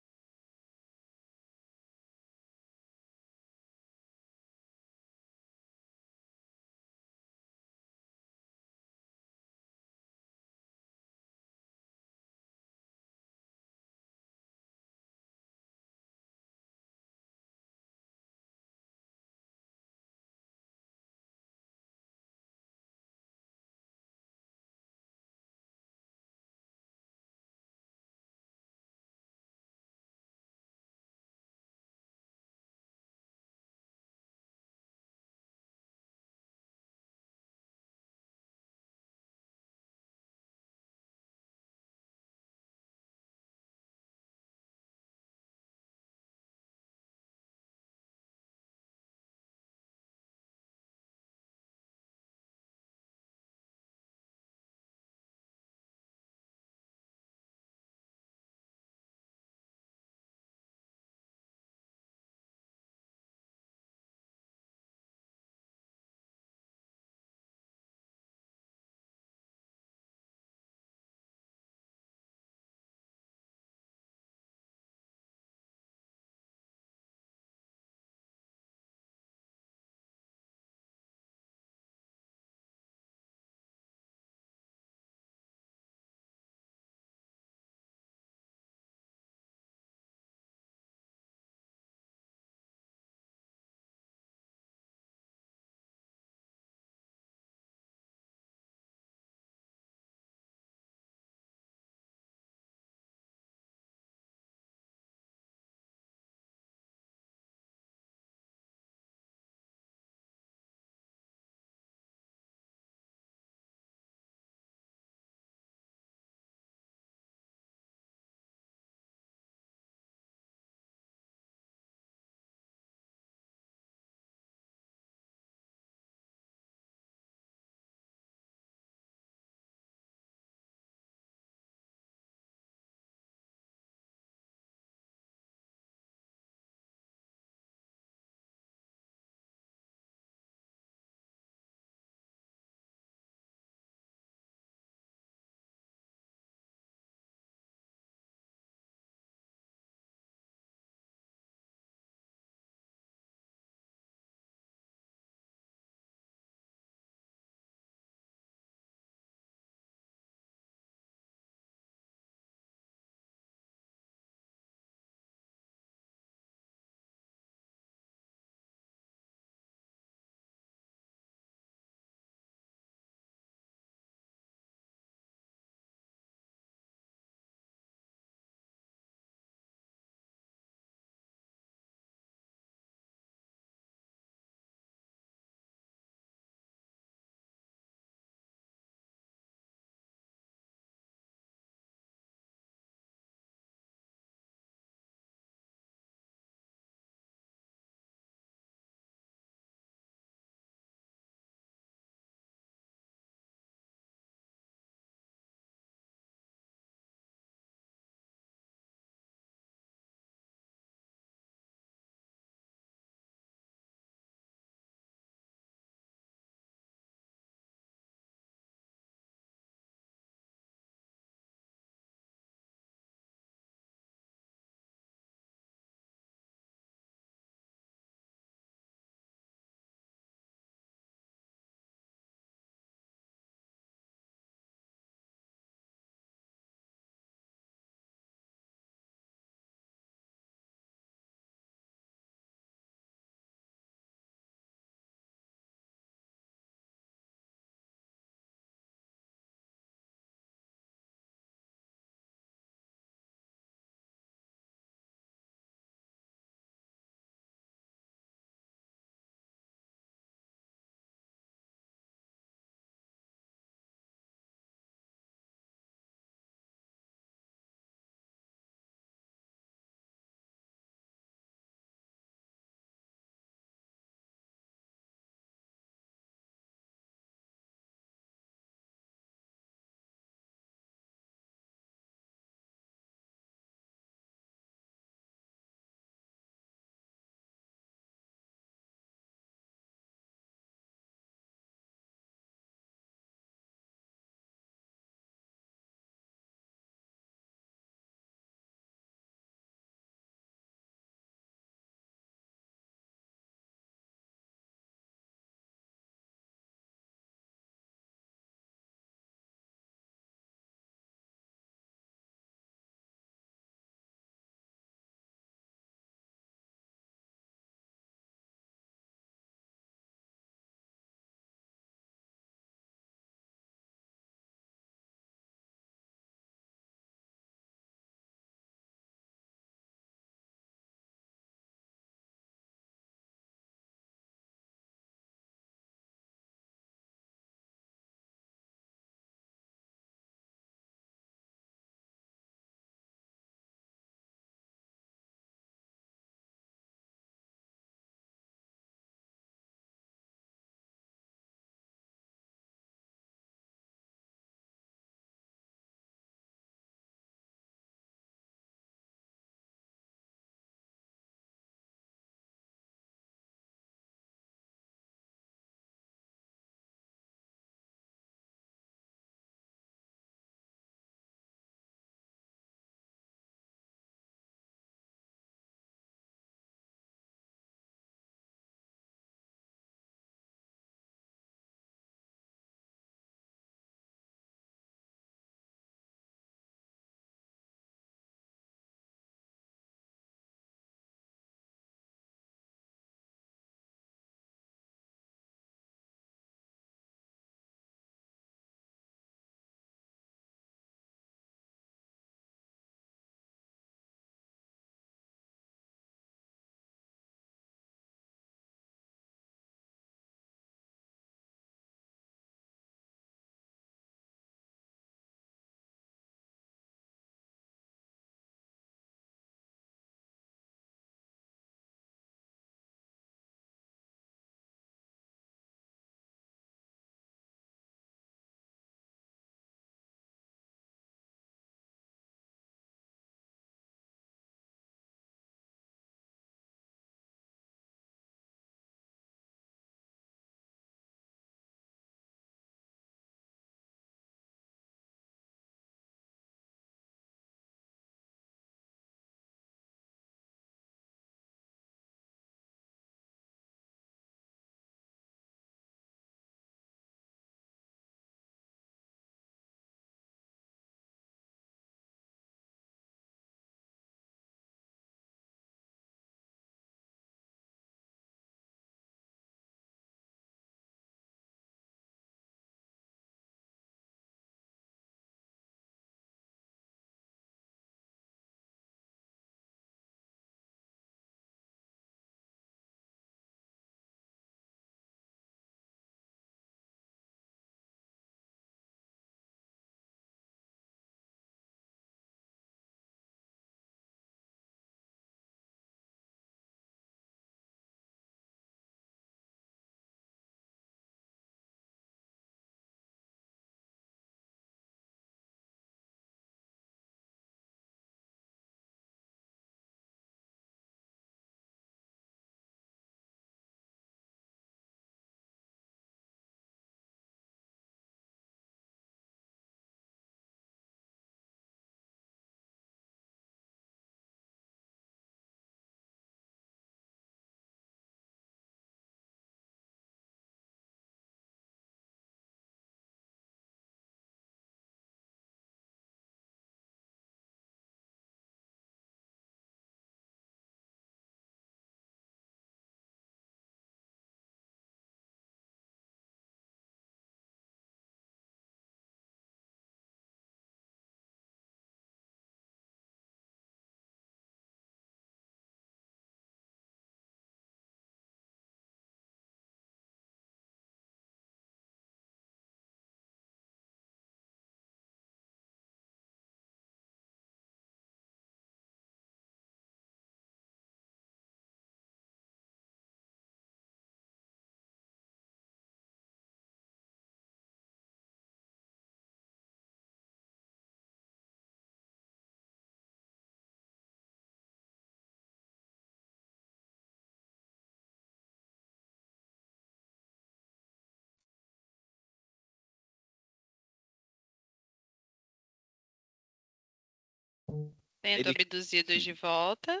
Sendo abduzidos de volta.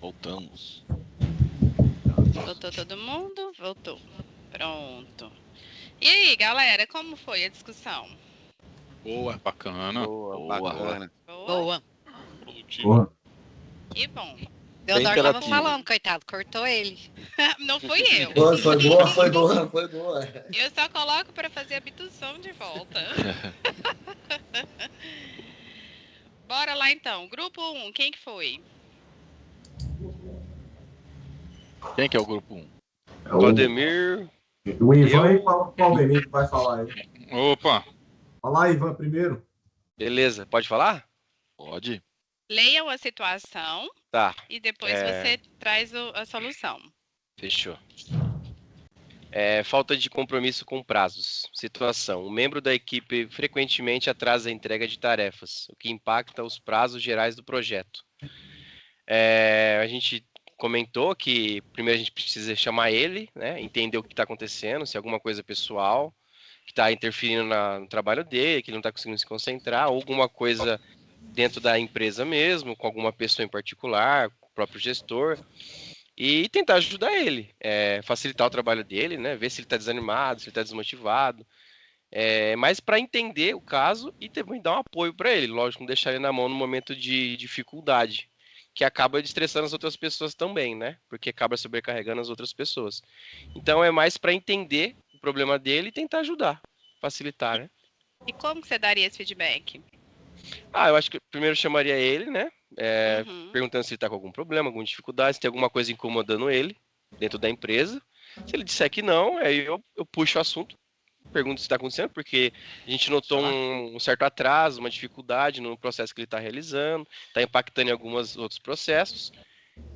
Voltamos. Voltou todo mundo? Voltou. Pronto. E aí, galera, como foi a discussão? Boa, bacana. Boa, bacana. Boa. Boa. Que bom. Deodoro tava falando, coitado, cortou ele. Não fui eu. Foi boa. Eu só coloco para fazer abdução de volta. Bora lá então. Grupo 1, quem que foi? Quem que é o grupo 1? É o Vladimir. o Ivan e o Claudemir que vai falar aí. Opa! Fala aí, Ivan, primeiro. Beleza, pode falar? Pode. Leiam a situação Tá, e depois você traz a solução. fechou. Falta de compromisso com prazos. Situação. Um membro da equipe frequentemente atrasa a entrega de tarefas, o que impacta os prazos gerais do projeto. A gente comentou que primeiro a gente precisa chamar ele, né, entender o que está acontecendo, se é alguma coisa pessoal que está interferindo no trabalho dele, que ele não está conseguindo se concentrar, ou alguma coisa dentro da empresa mesmo, com alguma pessoa em particular, com o próprio gestor, e tentar ajudar ele, facilitar o trabalho dele, né, ver se ele está desanimado, se ele está desmotivado, mas para entender o caso e também dar um apoio para ele, lógico, não deixar ele na mão no momento de dificuldade, que acaba estressando as outras pessoas também, né? Porque acaba sobrecarregando as outras pessoas. Então é mais para entender o problema dele e tentar ajudar, facilitar, né? E como que você daria esse feedback? Eu acho que primeiro chamaria ele, né? Perguntando se ele está com algum problema, alguma dificuldade, se tem alguma coisa incomodando ele dentro da empresa. Se ele disser que não, aí eu puxo o assunto, pergunto se está acontecendo, porque a gente notou um certo atraso, uma dificuldade no processo que ele está realizando, está impactando em alguns outros processos,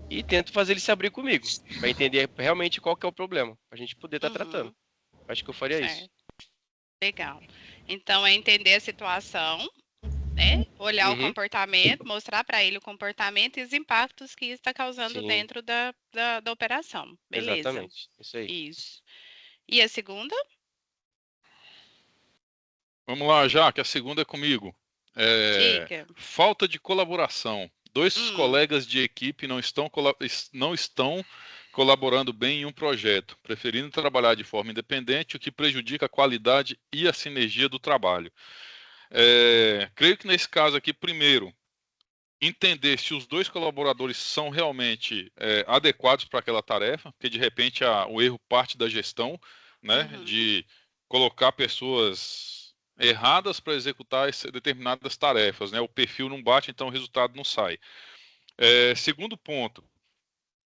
e tento fazer ele se abrir comigo, para entender realmente qual que é o problema, para a gente poder estar tratando. Acho que eu faria isso. Legal. Então é entender a situação, né? Olhar o comportamento, mostrar para ele o comportamento e os impactos que isso está causando dentro da operação. Beleza. Exatamente, isso aí. Isso. E a segunda? Vamos lá, Jaque, a segunda é comigo. Diga. Falta de colaboração. Dois colegas de equipe não estão colaborando bem em um projeto, preferindo trabalhar de forma independente, o que prejudica a qualidade e a sinergia do trabalho. Creio que nesse caso aqui, primeiro, entender se os dois colaboradores são realmente adequados para aquela tarefa, porque de repente o erro parte da gestão, né, de colocar pessoas erradas para executar determinadas tarefas, né? O perfil não bate, então o resultado não sai. Segundo ponto,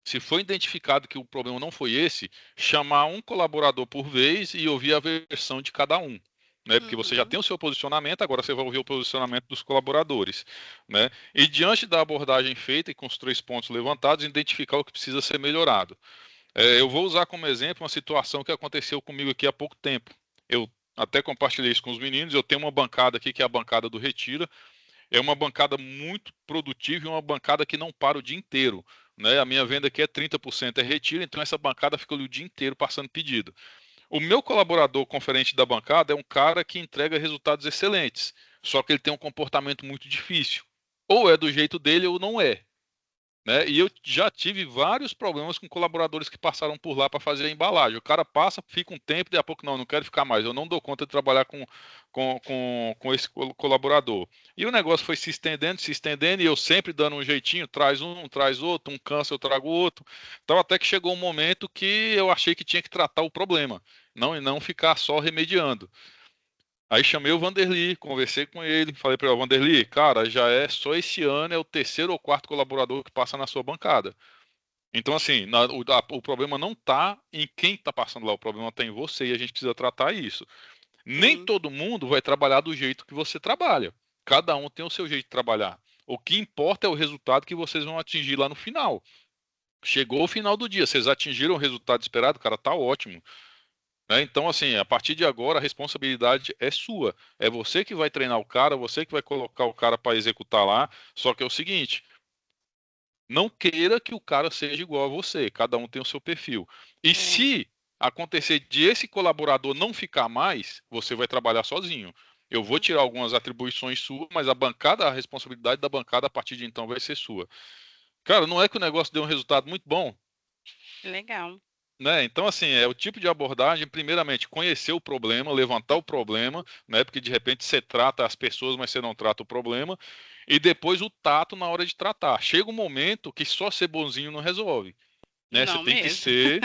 se foi identificado que o problema não foi esse, chamar um colaborador por vez e ouvir a versão de cada um, né? Porque você já tem o seu posicionamento, agora você vai ouvir o posicionamento dos colaboradores, né? E diante da abordagem feita e com os 3 pontos levantados, identificar o que precisa ser melhorado. Eu vou usar como exemplo uma situação que aconteceu comigo aqui há pouco tempo. Eu até compartilhei isso com os meninos. Eu tenho uma bancada aqui que é a bancada do Retira. É uma bancada muito produtiva e uma bancada que não para o dia inteiro, né? A minha venda aqui é 30% Retira, então essa bancada fica ali o dia inteiro passando pedido. O meu colaborador conferente da bancada é um cara que entrega resultados excelentes, só que ele tem um comportamento muito difícil. Ou é do jeito dele ou não é. Né? E eu já tive vários problemas com colaboradores que passaram por lá para fazer a embalagem. O cara passa, fica um tempo, daqui a pouco não quero ficar mais. Eu não dou conta de trabalhar com esse colaborador. E o negócio foi se estendendo, e eu sempre dando um jeitinho, traz um, traz outro, um cansa, eu trago outro. Então até que chegou um momento que eu achei que tinha que tratar o problema, não ficar só remediando. Aí chamei o Vanderly, conversei com ele, falei para ele, Vanderly, cara, já só esse ano é o 3º ou 4º colaborador que passa na sua bancada. Então, assim, o problema não está em quem está passando lá, o problema está em você e a gente precisa tratar isso. Nem todo mundo vai trabalhar do jeito que você trabalha. Cada um tem o seu jeito de trabalhar. O que importa é o resultado que vocês vão atingir lá no final. Chegou o final do dia, vocês atingiram o resultado esperado, cara, tá ótimo. Então, assim, a partir de agora, a responsabilidade é sua. É você que vai treinar o cara, você que vai colocar o cara para executar lá. Só que é o seguinte, não queira que o cara seja igual a você. Cada um tem o seu perfil. E se acontecer de esse colaborador não ficar mais, você vai trabalhar sozinho. Eu vou tirar algumas atribuições suas, mas a responsabilidade da bancada a partir de então vai ser sua. Cara, não é que o negócio deu um resultado muito bom? Legal. Né? Então, assim, é o tipo de abordagem, primeiramente, conhecer o problema, levantar o problema, né? Porque de repente você trata as pessoas, mas você não trata o problema, e depois o tato na hora de tratar. Chega um momento que só ser bonzinho não resolve. Né? Não mesmo.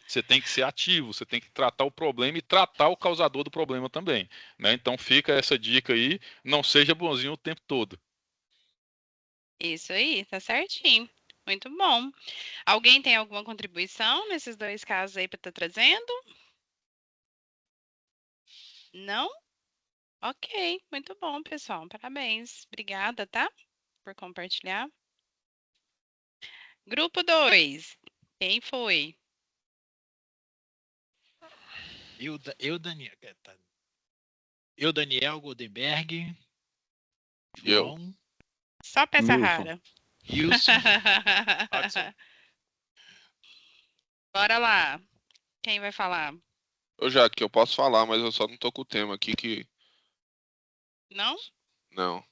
Você tem que ser ativo, você tem que tratar o problema e tratar o causador do problema também. Né? Então fica essa dica aí, não seja bonzinho o tempo todo. Isso aí, tá certinho. Muito bom. Alguém tem alguma contribuição nesses dois casos aí para estar trazendo? Não? Ok, muito bom, pessoal. Parabéns. Obrigada, tá? Por compartilhar. Grupo 2. Quem foi? Daniel Goldenberg. João. Só peça rara. Wilson. Bora lá. Quem vai falar? Jaque, eu posso falar, mas eu só não tô com o tema aqui que... Não? Não.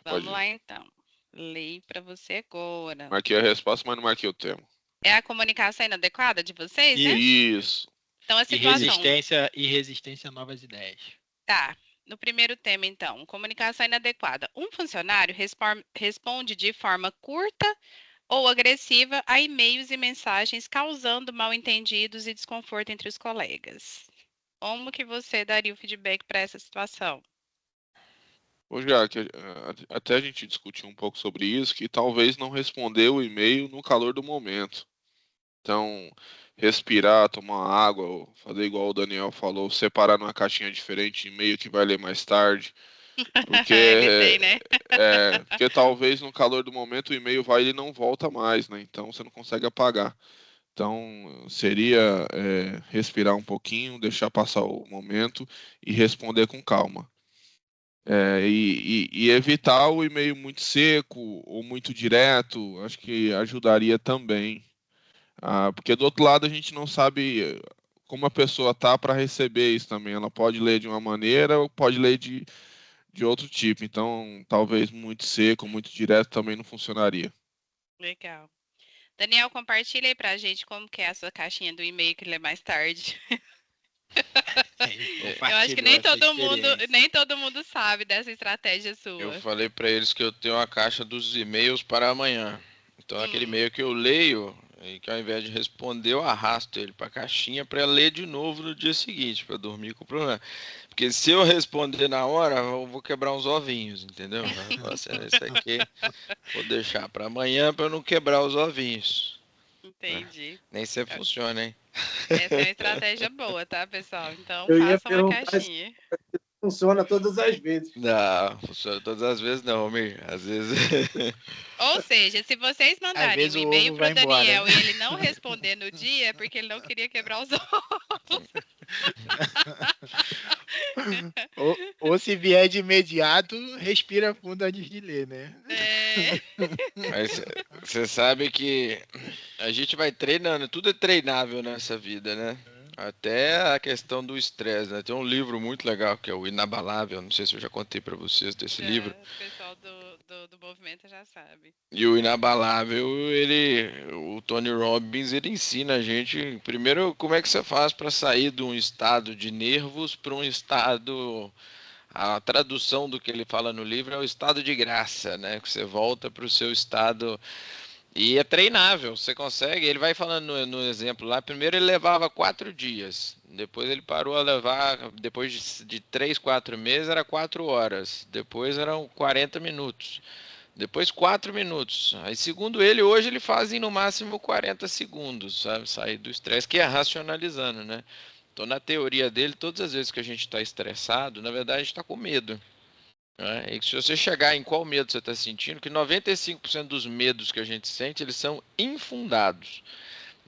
Vamos lá, então. Leio para você agora. Marquei a resposta, mas não marquei o tema. É a comunicação inadequada de vocês, né? Isso. Então, a situação... E resistência a novas ideias. Tá. No primeiro tema, então, comunicação inadequada. Um funcionário responde de forma curta ou agressiva a e-mails e mensagens, causando mal-entendidos e desconforto entre os colegas. Como que você daria o feedback para essa situação? Jaque, até a gente discutiu um pouco sobre isso, que talvez não responder o e-mail no calor do momento. Então, respirar, tomar água, fazer igual o Daniel falou, separar numa caixinha diferente, e-mail que vai ler mais tarde. Porque, né? porque talvez no calor do momento o e-mail vai e ele não volta mais, né? Então você não consegue apagar. Então seria respirar um pouquinho, deixar passar o momento e responder com calma. E evitar o e-mail muito seco ou muito direto, acho que ajudaria também. Porque do outro lado a gente não sabe como a pessoa tá para receber isso também. Ela pode ler de uma maneira ou pode ler de outro tipo. Então, talvez muito seco, muito direto também não funcionaria. Legal. Daniel, compartilha aí pra gente como que é a sua caixinha do e-mail que lê mais tarde. Eu acho que nem todo mundo sabe dessa estratégia sua. Eu falei para eles que eu tenho uma caixa dos e-mails para amanhã. Então, aquele e-mail que eu leio, e que ao invés de responder, eu arrasto ele para a caixinha para ler de novo no dia seguinte, para dormir com o problema. Porque se eu responder na hora, eu vou quebrar uns ovinhos, entendeu? Isso aqui vou deixar para amanhã para eu não quebrar os ovinhos. Entendi. Nem sempre funciona, hein? Essa é uma estratégia boa, tá, pessoal? Então, faça uma caixinha. Funciona todas as vezes. Não, funciona todas as vezes não, Mir. Às vezes... Ou seja, se vocês mandarem um e-mail pro Daniel e ele não responder no dia, é porque ele não queria quebrar os ovos. ou se vier de imediato, respira fundo antes de ler, né? Mas você sabe que a gente vai treinando, tudo é treinável nessa vida, né? Até a questão do estresse, né? Tem um livro muito legal que é o Inabalável, não sei se eu já contei para vocês desse livro. O pessoal do movimento já sabe. E o Inabalável, o Tony Robbins, ele ensina a gente, primeiro, como é que você faz para sair de um estado de nervos para um estado... A tradução do que ele fala no livro é o estado de graça, né? Que você volta para o seu estado... E é treinável, você consegue. Ele vai falando no exemplo lá. Primeiro ele levava 4 dias. Depois ele parou a levar. Depois de 3, 4 meses era 4 horas. Depois eram 40 minutos. Depois 4 minutos. Aí, segundo ele, hoje ele faz no máximo 40 segundos, sabe? Sair do estresse, que é racionalizando, né? Então, na teoria dele, todas as vezes que a gente está estressado, na verdade a gente está com medo. E se você chegar em qual medo você está sentindo, que 95% dos medos que a gente sente, eles são infundados,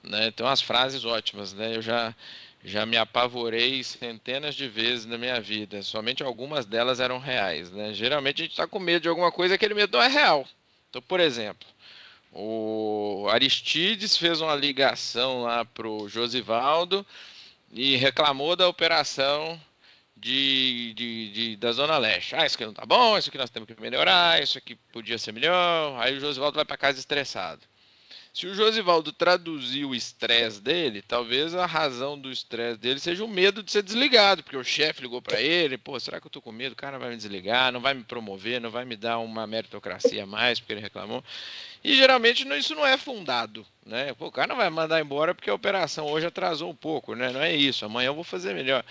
né? Então, as frases ótimas, né? Eu já me apavorei centenas de vezes na minha vida, somente algumas delas eram reais, né? Geralmente a gente está com medo de alguma coisa e aquele medo não é real. Então, por exemplo, o Aristides fez uma ligação lá para o Josivaldo e reclamou da operação da Zona Leste. Isso aqui não tá bom, isso aqui nós temos que melhorar, isso aqui podia ser melhor. Aí o Josivaldo vai para casa estressado. Se o Josivaldo traduzir o estresse dele, talvez a razão do estresse dele seja o medo de ser desligado, porque o chefe ligou para ele, pô, será que eu tô com medo? O cara vai me desligar, não vai me promover, não vai me dar uma meritocracia a mais porque ele reclamou. E geralmente isso não é fundado, né? Pô, o cara não vai mandar embora porque a operação hoje atrasou um pouco, né? Não é isso, amanhã eu vou fazer melhor.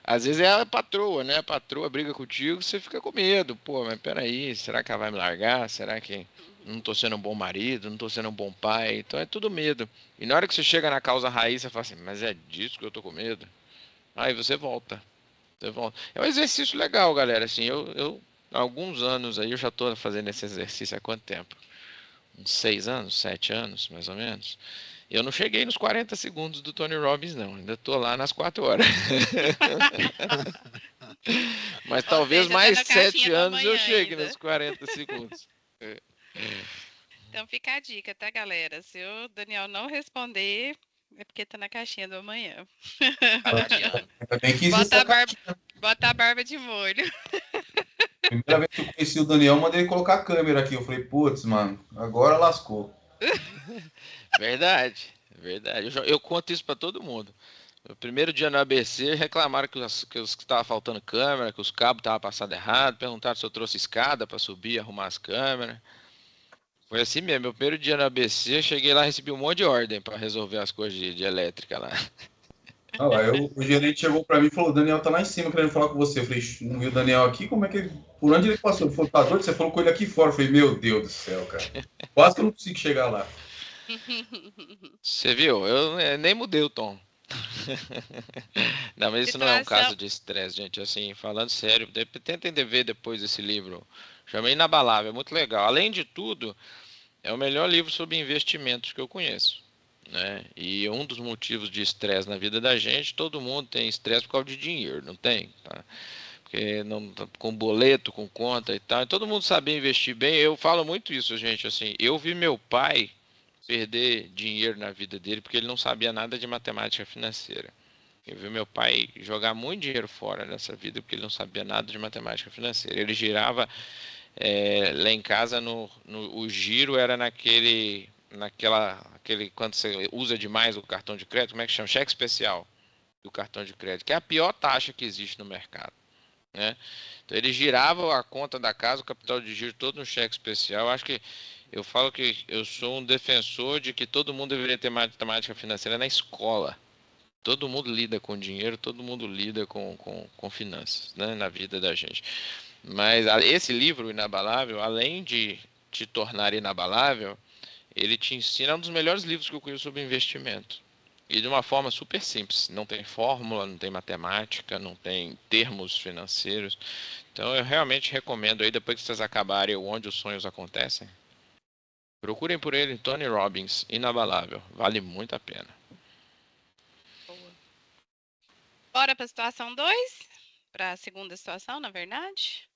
Às vezes é a patroa, né? A patroa briga contigo, você fica com medo. Pô, mas peraí, será que ela vai me largar? Será que não tô sendo um bom marido? Não tô sendo um bom pai? Então é tudo medo. E na hora que você chega na causa raiz, você fala assim, mas é disso que eu tô com medo? Aí você volta. Você volta. É um exercício legal, galera. Assim, eu há alguns anos aí, eu já tô fazendo esse exercício há quanto tempo? Uns 6 anos, 7 anos, mais ou menos. Eu não cheguei nos 40 segundos do Tony Robbins, não. Ainda tô lá nas 4 horas. Mas talvez mais 7 anos eu chegue nos 40 segundos. Então fica a dica, tá, galera? Se o Daniel não responder, é porque tá na caixinha do amanhã. Bota a barba de molho. Primeira vez que eu conheci o Daniel, eu mandei ele colocar a câmera aqui. Eu falei, putz, mano, agora lascou. Verdade. Eu conto isso pra todo mundo. No primeiro dia no ABC, reclamaram que estava faltando câmera, que os cabos estavam passando errado, perguntaram se eu trouxe escada para subir, arrumar as câmeras. Foi assim mesmo. Meu primeiro dia no ABC, cheguei lá e recebi um monte de ordem para resolver as coisas de elétrica lá. O gerente chegou para mim e falou, o Daniel tá lá em cima querendo falar com você. Eu falei, não vi o Daniel aqui, como é que ele... Por onde ele passou? Ele falou, tá doido? Você falou com ele aqui fora. Eu falei, meu Deus do céu, cara. Quase que eu não consigo chegar lá. Você viu? Eu nem mudei o tom. Não, mas isso não é um caso de estresse, gente. Assim, falando sério, tentem ver depois esse livro. Chama Inabalável, é muito legal. Além de tudo, é o melhor livro sobre investimentos que eu conheço, né? E um dos motivos de estresse na vida da gente, todo mundo tem estresse por causa de dinheiro, não tem? Tá? Porque não, com boleto, com conta e tal. E todo mundo sabia investir bem. Eu falo muito isso, gente. Assim, eu vi meu pai perder dinheiro na vida dele porque ele não sabia nada de matemática financeira. Eu vi meu pai jogar muito dinheiro fora nessa vida porque ele não sabia nada de matemática financeira. Ele girava lá em casa, o giro era quando você usa demais o cartão de crédito, como é que chama? Cheque especial do cartão de crédito, que é a pior taxa que existe no mercado, né? Então ele girava a conta da casa, o capital de giro todo no cheque especial. Eu acho que eu falo que eu sou um defensor de que todo mundo deveria ter matemática financeira na escola. Todo mundo lida com dinheiro, todo mundo lida com finanças, né, na vida da gente. Mas esse livro, Inabalável, além de te tornar inabalável, ele te ensina um dos melhores livros que eu conheço sobre investimento. E de uma forma super simples. Não tem fórmula, não tem matemática, não tem termos financeiros. Então eu realmente recomendo aí, depois que vocês acabarem o Onde os Sonhos Acontecem, procurem por ele, Tony Robbins, Inabalável. Vale muito a pena. Boa. Bora para a situação 2? Para a segunda situação, na verdade.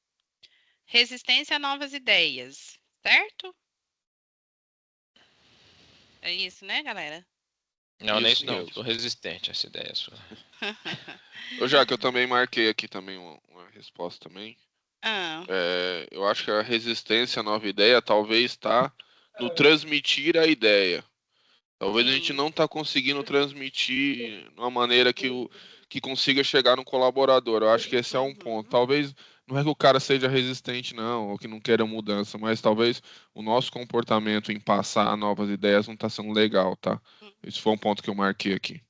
Resistência a novas ideias, certo? É isso, né, galera? Não, nem isso não. Eu tô resistente a essa ideia sua. Já que eu também marquei aqui também uma resposta também. Eu acho que a resistência à nova ideia talvez está no transmitir a ideia. Talvez a gente não está conseguindo transmitir de uma maneira que consiga chegar no colaborador. Eu acho que esse é um ponto. Talvez não é que o cara seja resistente, não, ou que não queira mudança, mas talvez o nosso comportamento em passar novas ideias não está sendo legal, tá? Esse foi um ponto que eu marquei aqui.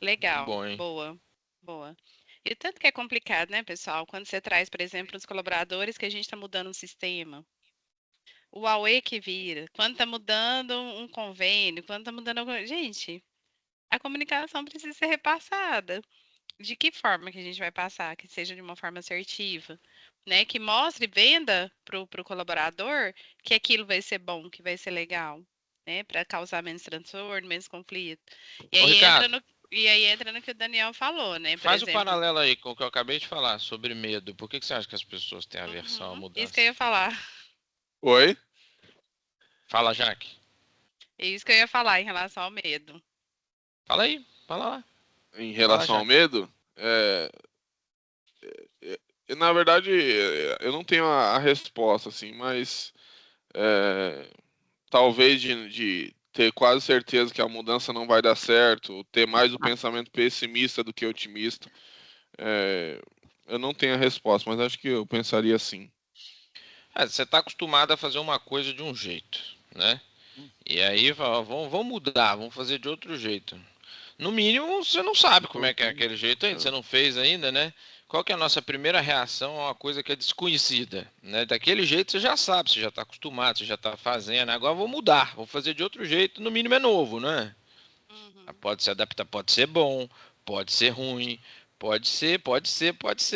Legal, boa. E tanto que é complicado, né, pessoal? Quando você traz, por exemplo, os colaboradores que a gente está mudando um sistema. O Huawei que vira, quando está mudando um convênio, quando está mudando alguma... Gente, a comunicação precisa ser repassada. De que forma que a gente vai passar? Que seja de uma forma assertiva, né? Que mostre, venda para o colaborador que aquilo vai ser bom, que vai ser legal, né? Para causar menos transtorno, menos conflito. E aí entra no que o Daniel falou, né? Faz o paralelo aí com o que eu acabei de falar sobre medo. Por que você acha que as pessoas têm aversão à mudança? Isso que eu ia falar. Oi? Fala, Jaque. É isso que eu ia falar em relação ao medo. Fala aí, fala lá. Em relação ao medo, Na verdade, eu não tenho a resposta, assim, mas talvez de ter quase certeza que a mudança não vai dar certo, ter mais o pensamento pessimista do que otimista. Eu não tenho a resposta, mas acho que eu pensaria assim. Você está acostumado a fazer uma coisa de um jeito, né? E aí vamos mudar, vamos fazer de outro jeito. No mínimo, você não sabe como é que é aquele jeito ainda, você não fez ainda, né? Qual que é a nossa primeira reação a uma coisa que é desconhecida, né? Daquele jeito você já sabe, você já está acostumado, você já está fazendo. Agora vou mudar, vou fazer de outro jeito, no mínimo é novo, né? Pode se adaptar, pode ser bom, pode ser ruim, pode ser.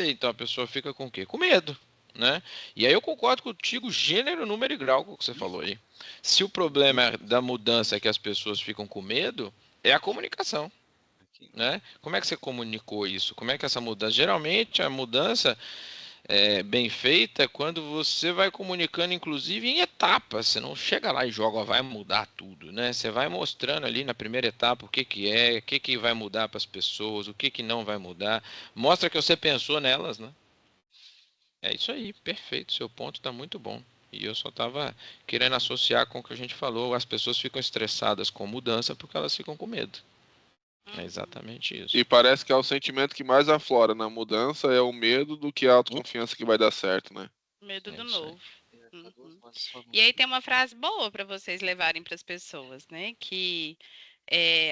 Então a pessoa fica com o quê? Com medo, né? E aí eu concordo contigo, gênero, número e grau, com o que você falou aí. Se o problema da mudança é que as pessoas ficam com medo, é a comunicação, né? Como é que você comunicou isso? Como é que essa mudança... Geralmente a mudança bem feita é quando você vai comunicando, inclusive em etapas. Você não chega lá e joga, vai mudar tudo, né? Você vai mostrando ali na primeira etapa o que vai mudar para as pessoas, o que não vai mudar. Mostra que você pensou nelas, né? É isso aí, perfeito. Seu ponto está muito bom. E eu só estava querendo associar com o que a gente falou. As pessoas ficam estressadas com mudança porque elas ficam com medo. É exatamente isso. E parece que é o sentimento que mais aflora na mudança é o medo do que a autoconfiança que vai dar certo, né? Medo do novo. E aí tem uma frase boa para vocês levarem para as pessoas, né? Que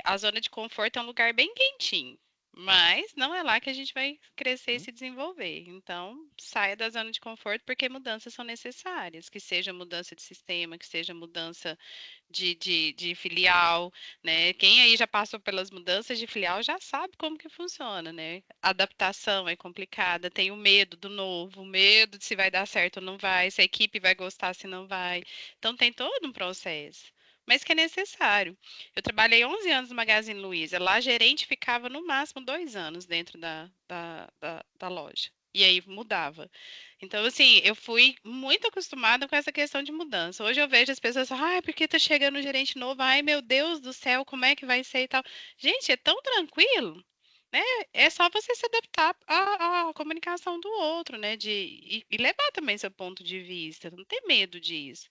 a zona de conforto é um lugar bem quentinho, mas não é lá que a gente vai crescer e se desenvolver. Então, saia da zona de conforto porque mudanças são necessárias, que seja mudança de sistema, que seja mudança de filial, né? Quem aí já passou pelas mudanças de filial já sabe como que funciona, né? A adaptação é complicada, tem o medo do novo, o medo de se vai dar certo ou não vai, se a equipe vai gostar, se não vai. Então tem todo um processo, mas que é necessário. Eu trabalhei 11 anos no Magazine Luiza, lá a gerente ficava no máximo 2 anos dentro da loja. E aí mudava. Então, assim, eu fui muito acostumada com essa questão de mudança. Hoje eu vejo as pessoas, ai, porque tá chegando um gerente novo, ai, meu Deus do céu, como é que vai ser e tal. Gente, é tão tranquilo, né? É só você se adaptar à comunicação do outro, né? E levar também seu ponto de vista, não ter medo disso.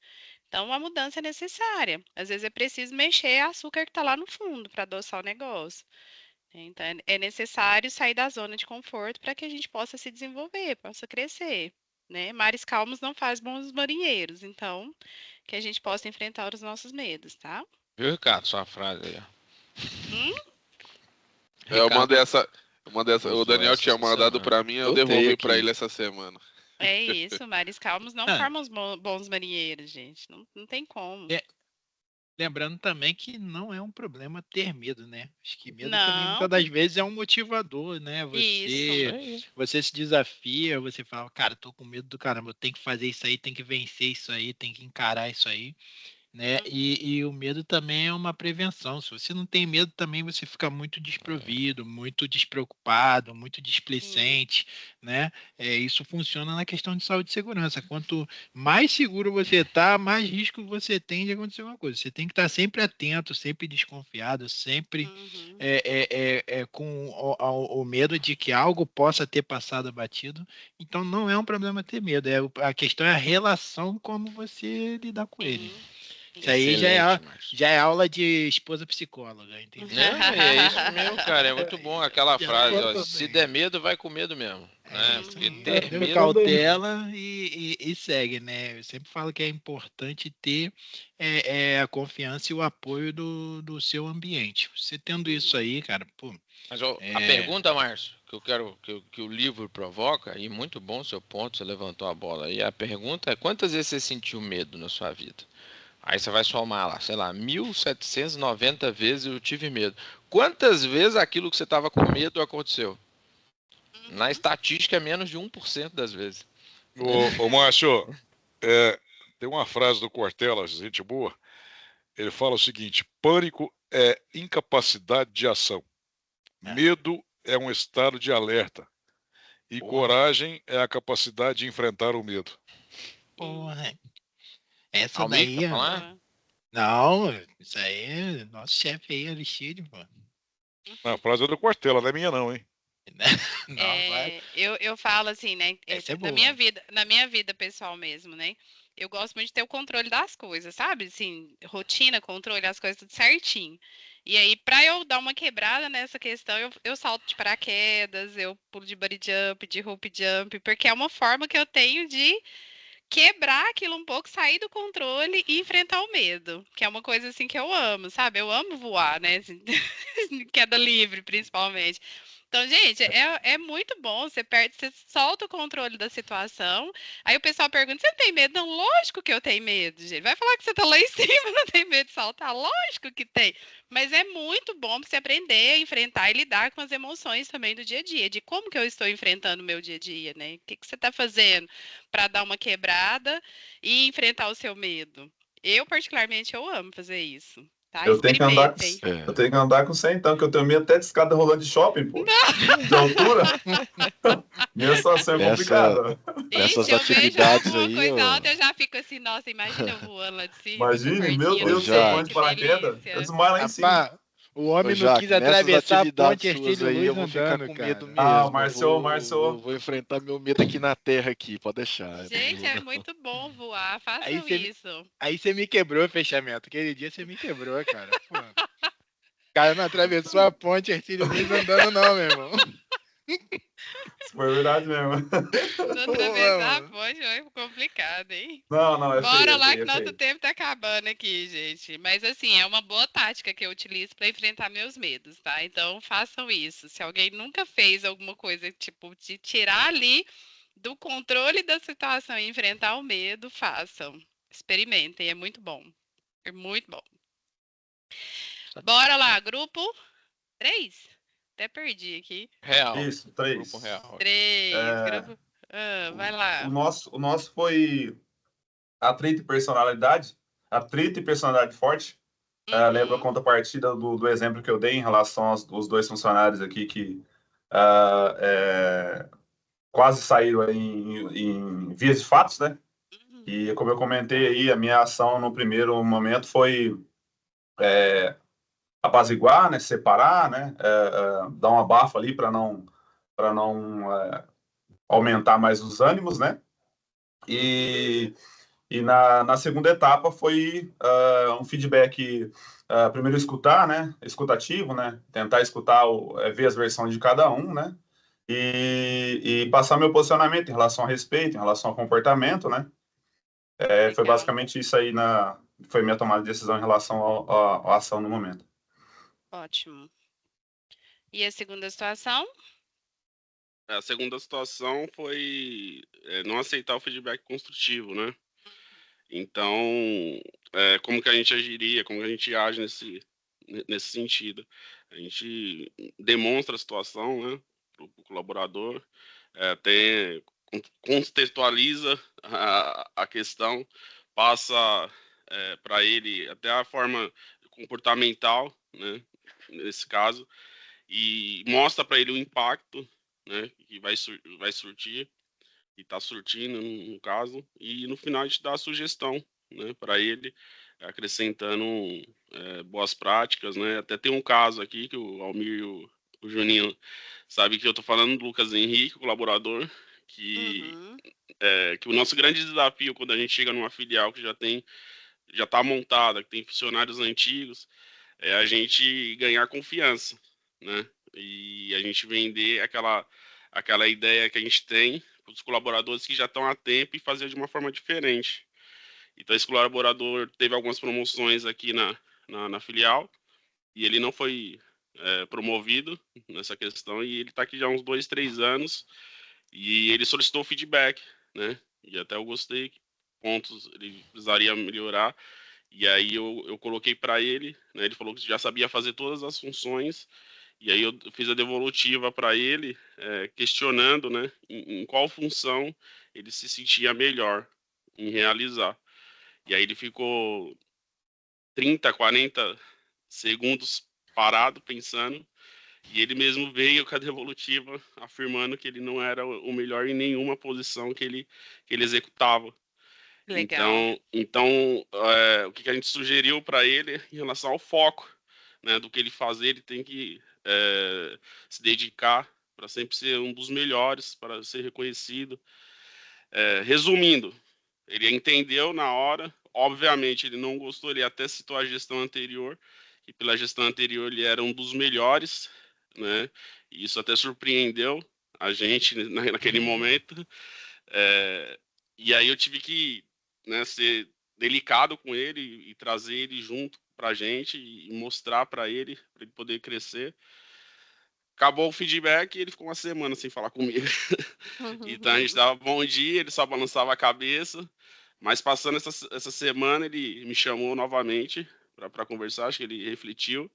Então, a mudança é necessária. Às vezes é preciso mexer açúcar que está lá no fundo para adoçar o negócio. Então, é necessário sair da zona de conforto para que a gente possa se desenvolver, possa crescer, né? Mares calmos não faz bons marinheiros, então que a gente possa enfrentar os nossos medos, tá? Viu, Ricardo, sua frase aí, ó. Uma dessa, o Daniel tinha mandado para mim, eu devolvi para ele essa semana. É isso, mares calmos não formam os bons marinheiros, gente. Não tem como. Lembrando também que não é um problema ter medo, né? Acho que medo também muitas das vezes é um motivador, né? Você se desafia, você fala, cara, tô com medo do caramba, eu tenho que fazer isso aí, tenho que vencer isso aí, tenho que encarar isso aí, né? E o medo também é uma prevenção. Se você não tem medo, também você fica muito desprovido, muito despreocupado, muito displicente, né? Isso funciona na questão de saúde e segurança. Quanto mais seguro você está, mais risco você tem de acontecer uma coisa. Você tem que estar sempre atento, sempre desconfiado, sempre com o medo de que algo possa ter passado batido. Então, não é um problema ter medo. A questão é a relação como você lidar com ele. Isso aí já é aula de esposa psicóloga, entendeu? É isso mesmo, cara. É muito bom aquela frase, ó, se der medo, vai com medo mesmo. Né? Porque ter medo... cautela e segue, né? Eu sempre falo que é importante ter a confiança e o apoio do seu ambiente. Você tendo isso aí, cara, pô... Mas a pergunta, Márcio, que eu quero que o livro provoca, e muito bom o seu ponto, você levantou a bola aí, a pergunta é quantas vezes você sentiu medo na sua vida? Aí você vai somar lá, sei lá, 1.790 vezes eu tive medo. Quantas vezes aquilo que você estava com medo aconteceu? Na estatística, é menos de 1% das vezes. Ô Márcio, tem uma frase do Cortella, gente boa. Ele fala o seguinte: pânico é incapacidade de ação. Medo é um estado de alerta. E coragem é a capacidade de enfrentar o medo. Porra. Essa daí não, isso aí é nosso chefe aí, Alexandre, pô. A frase é do Cortella, não é minha não, hein? Eu falo assim, né? Na minha vida pessoal mesmo, né? Eu gosto muito de ter o controle das coisas, sabe? Assim, rotina, controle, as coisas tudo certinho. E aí, pra eu dar uma quebrada nessa questão, eu salto de paraquedas, eu pulo de bungee jump, de rope jump, porque é uma forma que eu tenho de quebrar aquilo um pouco, sair do controle e enfrentar o medo, que é uma coisa assim que eu amo, sabe? Eu amo voar, né? Assim, queda livre, principalmente. Então, gente, é muito bom. Você solta o controle da situação. Aí o pessoal pergunta: você não tem medo? Não, lógico que eu tenho medo, gente. Vai falar que você tá lá em cima, não tem medo de saltar? Lógico que tem. Mas é muito bom pra você aprender a enfrentar e lidar com as emoções também do dia a dia, de como que eu estou enfrentando o meu dia a dia, né? O que você está fazendo para dar uma quebrada e enfrentar o seu medo? Eu, particularmente, eu amo fazer isso. Tá? Eu tenho que andar com 100, então, que eu tenho medo até de escada rolando de shopping, pô. De altura. Minha situação é complicada. Nessas atividades aí, coisa alta, eu já fico assim, nossa, imagina eu voando lá de cima. Imagine, meu Deus, você põe de paraquedas, eu desmaio lá em cima. O homem não quis atravessar a ponte Ercílio aí, Luz eu vou ficar com medo mesmo. Ah, Márcio. Vou enfrentar meu medo aqui na terra aqui, pode deixar. Gente, é muito bom voar, façam isso. Aí você me quebrou, fechamento. Aquele dia você me quebrou, cara. Pô. O cara não atravessou a ponte Ercílio Luz andando não, meu irmão. Isso foi verdade mesmo. Não atravessar a ponte foi complicado, hein? Não, Bora lá que nosso tempo tá acabando aqui, gente. Mas assim, é uma boa tática que eu utilizo para enfrentar meus medos, tá? Então façam isso. Se alguém nunca fez alguma coisa, tipo, de tirar ali do controle da situação e enfrentar o medo, façam. Experimentem, é muito bom. É muito bom. Bora lá, grupo 3. Até perdi aqui. Real. Isso, 3. Grupo real. 3. Grupo... vai lá. O nosso foi atrito e personalidade. Atrito e personalidade forte. Lembra a contrapartida do exemplo que eu dei em relação aos dois funcionários aqui que quase saíram em vias de fatos, né? E como eu comentei aí, a minha ação no primeiro momento foi apaziguar, né? Separar, né? Dar um abafo ali para não aumentar mais os ânimos, né? E na segunda etapa foi um feedback, primeiro escutar, né? Escutativo, né? Tentar escutar, ver as versões de cada um, né? E passar meu posicionamento em relação ao respeito, em relação ao comportamento, né? Foi basicamente isso aí, foi minha tomada de decisão em relação à ação no momento. Ótimo. E a segunda situação? A segunda situação foi não aceitar o feedback construtivo, né? Então, como que a gente agiria, como que a gente age nesse sentido? A gente demonstra a situação, né, para o colaborador, contextualiza a questão, passa para ele até a forma comportamental, né, nesse caso, e mostra para ele o impacto, né, que vai surtir, e está surtindo no caso, e no final a gente dá a sugestão, né, para ele, acrescentando boas práticas, né? Até tem um caso aqui que o Almir e o Juninho sabe que eu estou falando do Lucas Henrique, colaborador, que o nosso grande desafio quando a gente chega numa filial que já está montada, que tem funcionários antigos, é a gente ganhar confiança, né? E a gente vender aquela ideia que a gente tem para os colaboradores que já estão há tempo e fazer de uma forma diferente. Então, esse colaborador teve algumas promoções aqui na filial e ele não foi promovido nessa questão, e ele está aqui já há uns 2, 3 anos, e ele solicitou feedback, né? E até eu gostei que pontos ele precisaria melhorar, e aí eu coloquei para ele, né? Ele falou que já sabia fazer todas as funções, e aí eu fiz a devolutiva para ele, questionando, né, em qual função ele se sentia melhor em realizar. E aí ele ficou 30, 40 segundos parado, pensando, e ele mesmo veio com a devolutiva afirmando que ele não era o melhor em nenhuma posição que ele executava. Legal. Então o que a gente sugeriu para ele em relação ao foco, né, do que ele fazer, ele tem que se dedicar para sempre ser um dos melhores, para ser reconhecido. Resumindo, ele entendeu na hora, obviamente ele não gostou, ele até citou a gestão anterior, e pela gestão anterior ele era um dos melhores, né? E isso até surpreendeu a gente naquele momento. E aí eu tive que, né, ser delicado com ele e trazer ele junto para a gente e mostrar para ele poder crescer. Acabou o feedback e ele ficou uma semana sem falar comigo. Então a gente dava bom dia, ele só balançava a cabeça. Mas passando essa semana, ele me chamou novamente para conversar, acho que ele refletiu.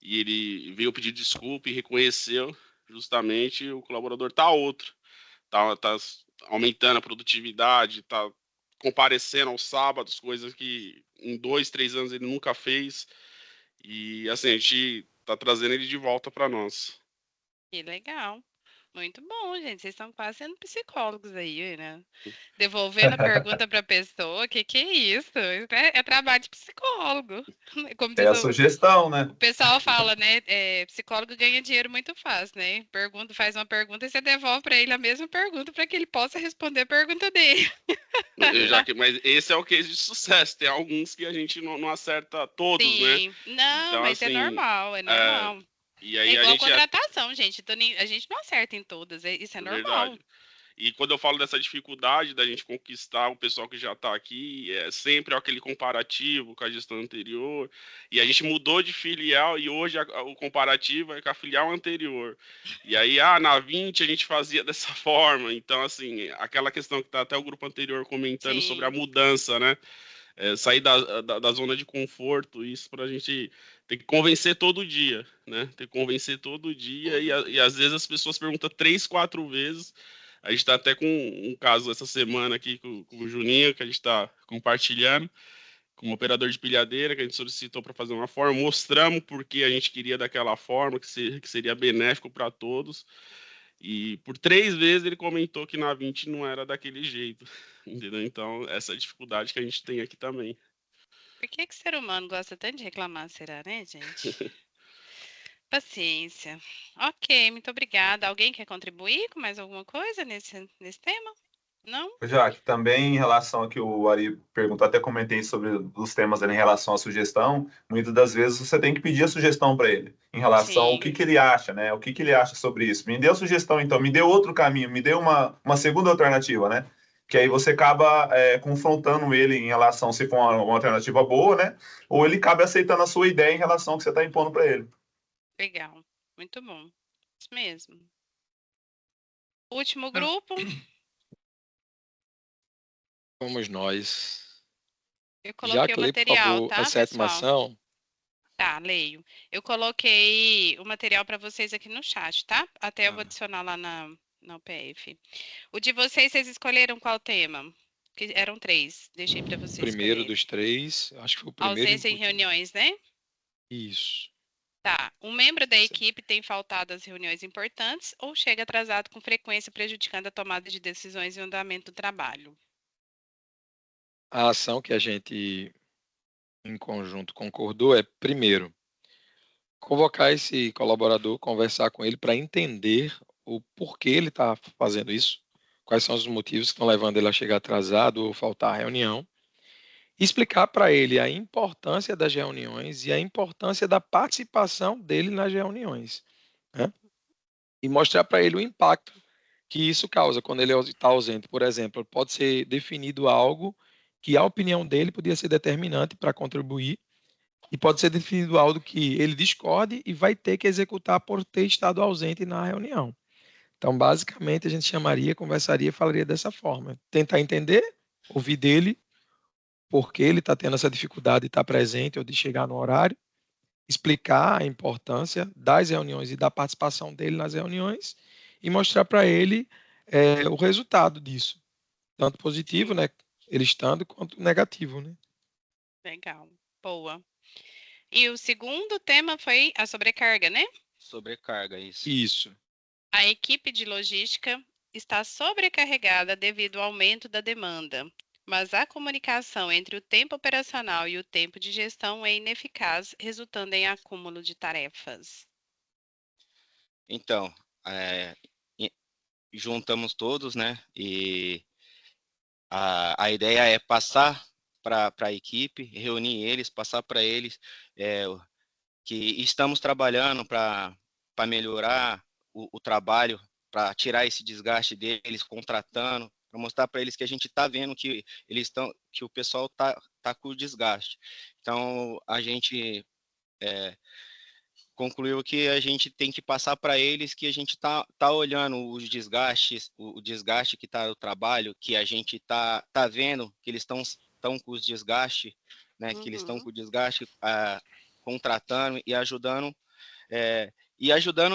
E ele veio pedir desculpa e reconheceu justamente o colaborador tá outro. Tá aumentando a produtividade, tá comparecendo aos sábados, coisas que em 2, 3 anos ele nunca fez. E assim, a gente tá trazendo ele de volta para nós. Que legal. Muito bom, gente. Vocês estão quase sendo psicólogos aí, né? Devolvendo a pergunta para a pessoa, que é isso? Isso é trabalho de psicólogo. Como É a sugestão, né? O pessoal fala, né? Psicólogo ganha dinheiro muito fácil, né? Faz uma pergunta e você devolve para ele a mesma pergunta para que ele possa responder a pergunta dele. Mas esse é o case de sucesso. Tem alguns que a gente não acerta todos, Sim. né? Não, então, mas assim, é normal, é normal. E aí igual a gente contratação, gente. A gente não acerta em todas, isso é normal. Verdade. E quando eu falo dessa dificuldade da gente conquistar o pessoal que já está aqui, é sempre aquele comparativo com a gestão anterior. E a gente mudou de filial e hoje o comparativo é com a filial anterior. E aí, na 20 a gente fazia dessa forma. Então, assim, aquela questão que está até o grupo anterior comentando sobre a mudança, né? Sair da zona de conforto, isso para a gente ter que convencer todo dia, né? Ter que convencer todo dia e às vezes as pessoas perguntam 3, 4 vezes. A gente está até com um caso essa semana aqui com o Juninho, que a gente está compartilhando, com um operador de pilhadeira, que a gente solicitou para fazer uma forma, mostramos por que a gente queria daquela forma, que seria benéfico para todos. E por 3 vezes ele comentou que na 20 não era daquele jeito, entendeu? Então, essa é a dificuldade que a gente tem aqui também. Por que o ser humano gosta tanto de reclamar, será, né, gente? Paciência. Ok, muito obrigada. Alguém quer contribuir com mais alguma coisa nesse tema? Não? Já que também em relação ao que o Ari perguntou, até comentei sobre os temas em relação à sugestão, muitas das vezes você tem que pedir a sugestão para ele, em relação ao que ele acha, né? O que ele acha sobre isso. Me deu sugestão, então, me deu outro caminho, me deu uma segunda alternativa, né? Que aí você acaba confrontando ele em relação se for uma alternativa boa, né? Ou ele acaba aceitando a sua ideia em relação ao que você está impondo para ele. Legal, muito bom. Isso mesmo. Último grupo. Somos nós. Eu coloquei o material, tá, a sétima ação. Tá, leio. Eu coloquei o material para vocês aqui no chat, tá? Até eu vou adicionar lá na UPF. O de vocês escolheram qual tema? Que eram 3. Deixei para vocês. Primeiro dos 3, acho que foi o primeiro. Ausência em reuniões, né? Isso. Tá. Um membro da equipe tem faltado às reuniões importantes ou chega atrasado com frequência, prejudicando a tomada de decisões e o andamento do trabalho? A ação que a gente, em conjunto, concordou é, primeiro, convocar esse colaborador, conversar com ele para entender o porquê ele está fazendo isso, quais são os motivos que estão levando ele a chegar atrasado ou faltar à reunião, e explicar para ele a importância das reuniões e a importância da participação dele nas reuniões, né? E mostrar para ele o impacto que isso causa quando ele está ausente. Por exemplo, pode ser definido algo que a opinião dele podia ser determinante para contribuir, e pode ser definido algo que ele discorde e vai ter que executar por ter estado ausente na reunião. Então, basicamente, a gente chamaria, conversaria e falaria dessa forma. Tentar entender, ouvir dele, por que ele está tendo essa dificuldade de estar presente ou de chegar no horário, explicar a importância das reuniões e da participação dele nas reuniões e mostrar para ele o resultado disso, tanto positivo, né, ele estando, quanto negativo, né? Legal, boa. E o segundo tema foi a sobrecarga, né? Sobrecarga, isso. Isso. A equipe de logística está sobrecarregada devido ao aumento da demanda, mas a comunicação entre o tempo operacional e o tempo de gestão é ineficaz, resultando em acúmulo de tarefas. Então, juntamos todos, né? E a ideia é passar para a equipe, reunir eles, passar para eles que estamos trabalhando para melhorar o trabalho, para tirar esse desgaste deles, contratando, para mostrar para eles que a gente está vendo que que o pessoal tá com desgaste. Então a gente concluiu que a gente tem que passar para eles que a gente tá olhando os desgastes, o desgaste que está no trabalho, que a gente tá vendo que eles estão com os desgastes, né? Que eles estão com o desgaste, contratando e ajudando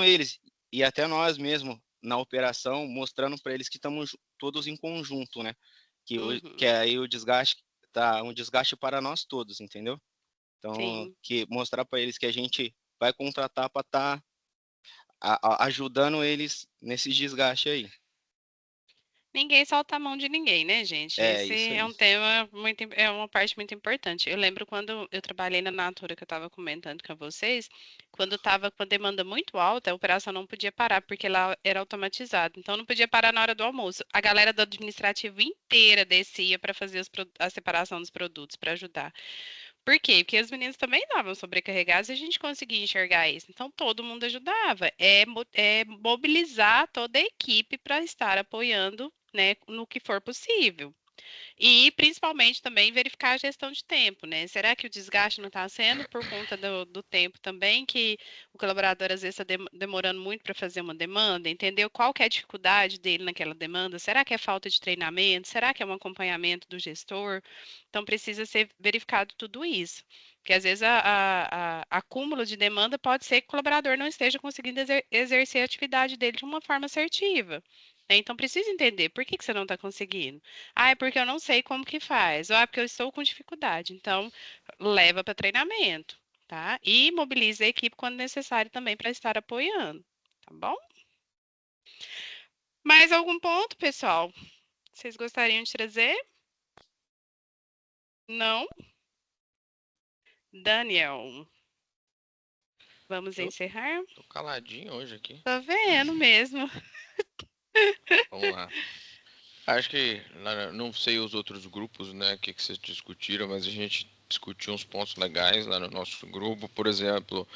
eles e até nós mesmos na operação, mostrando para eles que estamos todos em conjunto, né? Que aí o desgaste tá um desgaste para nós todos, entendeu? Então, que mostrar para eles que a gente vai contratar para estar ajudando eles nesse desgaste aí. Ninguém solta a mão de ninguém, né, gente? Esse é um tema é uma parte muito importante. Eu lembro quando eu trabalhei na Natura, que eu estava comentando com vocês, quando estava com a demanda muito alta, a operação não podia parar, porque lá era automatizado. Então, não podia parar na hora do almoço. A galera do administrativo inteira descia para fazer a separação dos produtos, para ajudar. Por quê? Porque os meninos também estavam sobrecarregados e a gente conseguia enxergar isso. Então, todo mundo ajudava. É mobilizar toda a equipe para estar apoiando, né, no que for possível. E, principalmente, também verificar a gestão de tempo, né? Será que o desgaste não está sendo por conta do tempo também, que o colaborador, às vezes, está demorando muito para fazer uma demanda? Entendeu qual que é a dificuldade dele naquela demanda? Será que é falta de treinamento? Será que é um acompanhamento do gestor? Então, precisa ser verificado tudo isso. Porque, às vezes, acúmulo de demanda pode ser que o colaborador não esteja conseguindo exercer a atividade dele de uma forma assertiva. Então, precisa entender por que você não está conseguindo. É porque eu não sei como que faz. Ou é porque eu estou com dificuldade. Então, leva para treinamento, tá? E mobiliza a equipe quando necessário também para estar apoiando, tá bom? Mais algum ponto, pessoal? Vocês gostariam de trazer? Não? Daniel. Vamos encerrar? Tô caladinho hoje aqui. Tô vendo mesmo. Vamos lá. Acho que, não sei os outros grupos, né, que vocês discutiram, mas a gente discutiu uns pontos legais lá no nosso grupo. Por exemplo,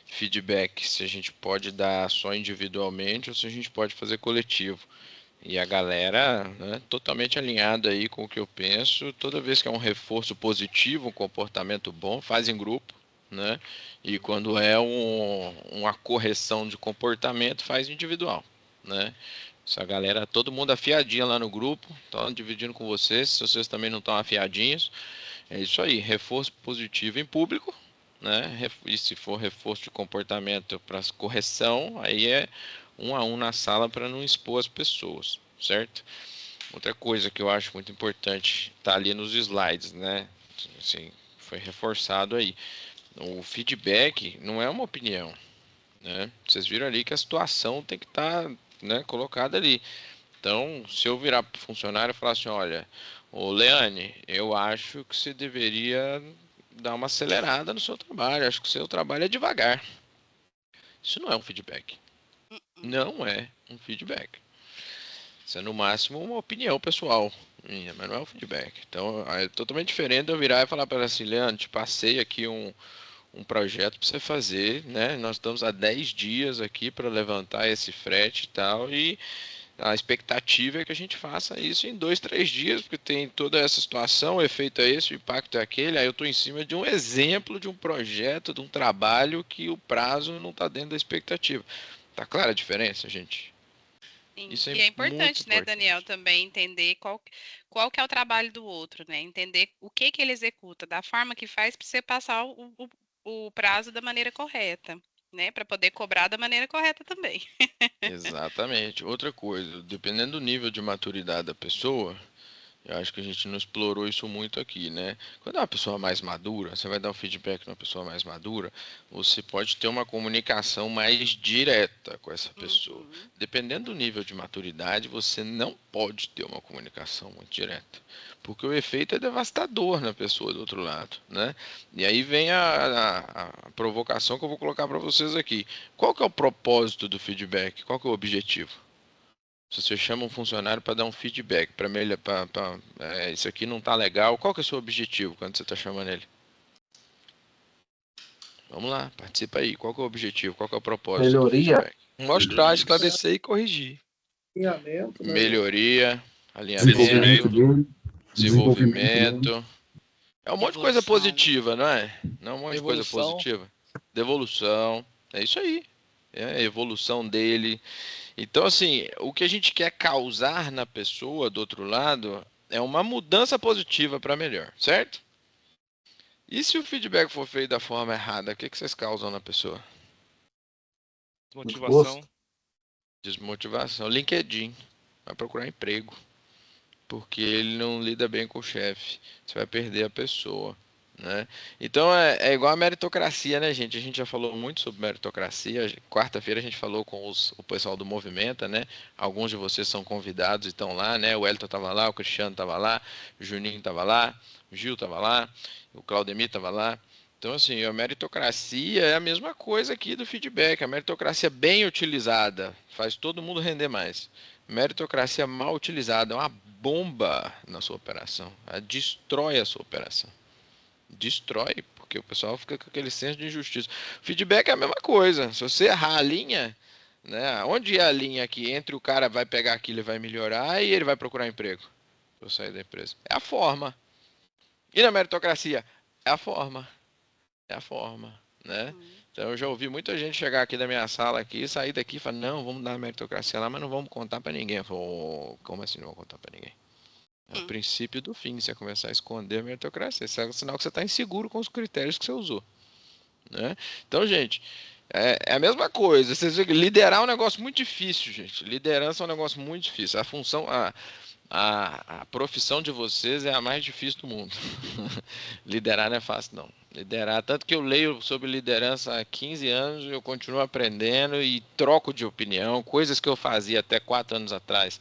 feedback, se a gente pode dar só individualmente ou se a gente pode fazer coletivo. E a galera, né, totalmente alinhada aí com o que eu penso. Toda vez que é um reforço positivo, um comportamento bom, faz em grupo, né? E quando é uma correção de comportamento, faz individual, né? Essa galera, todo mundo afiadinha lá no grupo, estão dividindo com vocês, se vocês também não estão afiadinhos. É isso aí, reforço positivo em público, né? E se for reforço de comportamento para correção, aí é 1 a 1 na sala para não expor as pessoas, certo? Outra coisa que eu acho muito importante, tá ali nos slides, né? Assim, foi reforçado aí. O feedback não é uma opinião, né? Vocês viram ali que a situação tem que estar, né, colocada ali. Então, se eu virar para o funcionário e falar assim, olha, ô Leane, eu acho que você deveria dar uma acelerada no seu trabalho, acho que o seu trabalho é devagar. Isso não é um feedback. Não é um feedback. Isso é no máximo uma opinião pessoal minha, mas não é um feedback. Então, é totalmente diferente de eu virar e falar para ela assim, Leane, te passei aqui um projeto para você fazer, né? Nós estamos há 10 dias aqui para levantar esse frete e tal, e a expectativa é que a gente faça isso em 2, 3 dias, porque tem toda essa situação, o efeito é esse, o impacto é aquele, aí eu estou em cima de um exemplo de um projeto, de um trabalho que o prazo não está dentro da expectativa. Tá clara a diferença, gente? Sim. Isso é importante, né, Daniel, também entender qual que é o trabalho do outro, né? Entender o que ele executa, da forma que faz para você passar o prazo da maneira correta, né? Para poder cobrar da maneira correta também. Exatamente. Outra coisa, dependendo do nível de maturidade da pessoa, Eu acho que a gente não explorou isso muito aqui, né? Quando é uma pessoa mais madura, você vai dar um feedback para uma pessoa mais madura, você pode ter uma comunicação mais direta com essa pessoa. Dependendo do nível de maturidade, você não pode ter uma comunicação muito direta, porque o efeito é devastador na pessoa do outro lado, né? E aí vem a provocação que eu vou colocar para vocês aqui. Qual que é o propósito do feedback? Qual que é o objetivo? Se você chama um funcionário para dar um feedback, para isso aqui não está legal, qual que é o seu objetivo quando você está chamando ele? Vamos lá, participa aí. Qual que é o objetivo? Qual que é o propósito do Melhoria. feedback? Mostrar, esclarecer e corrigir. Alinhamento, né? Melhoria, alinhamento, desenvolvimento. É um monte de coisa positiva, não é? Não é um monte de coisa positiva. Devolução, é isso aí. É a evolução dele. Então, assim, o que a gente quer causar na pessoa do outro lado é uma mudança positiva para melhor, certo? E se o feedback for feito da forma errada, o que vocês causam na pessoa? Desmotivação. Desmotivação. LinkedIn. Vai procurar emprego. Porque ele não lida bem com o chefe. Você vai perder a pessoa. Né? Então é igual a meritocracia, né, gente? A gente já falou muito sobre meritocracia. Quarta-feira a gente falou com o pessoal do Movimenta, né? Alguns de vocês são convidados e estão lá, né? O Elton estava lá, o Cristiano estava lá, o Juninho estava lá, o Gil estava lá, o Claudemir estava lá. Então, assim, a meritocracia é a mesma coisa aqui do feedback. A meritocracia bem utilizada faz todo mundo render mais. Meritocracia mal utilizada é uma bomba na sua operação. Ela destrói a sua operação. Destrói, porque o pessoal fica com aquele senso de injustiça. Feedback é a mesma coisa. Se você errar a linha, né? Onde é a linha aqui entre o cara vai pegar aquilo e vai melhorar e ele vai procurar emprego para sair da empresa? É a forma. E na meritocracia? É a forma. É a forma, né? Então eu já ouvi muita gente chegar aqui da minha sala aqui, sair daqui e falar, não, vamos dar a meritocracia lá, mas não vamos contar para ninguém. Eu falo, oh, como assim não vamos contar para ninguém? É o princípio do fim, você começar a esconder a meritocracia. Isso é um sinal que você está inseguro com os critérios que você usou. Né? Então, gente, é a mesma coisa. Vocês veem que liderar é um negócio muito difícil, gente. Liderança é um negócio muito difícil. A profissão de vocês é a mais difícil do mundo. Liderar não é fácil, não. Liderar, tanto que eu leio sobre liderança há 15 anos, eu continuo aprendendo e troco de opinião, coisas que eu fazia até 4 anos atrás.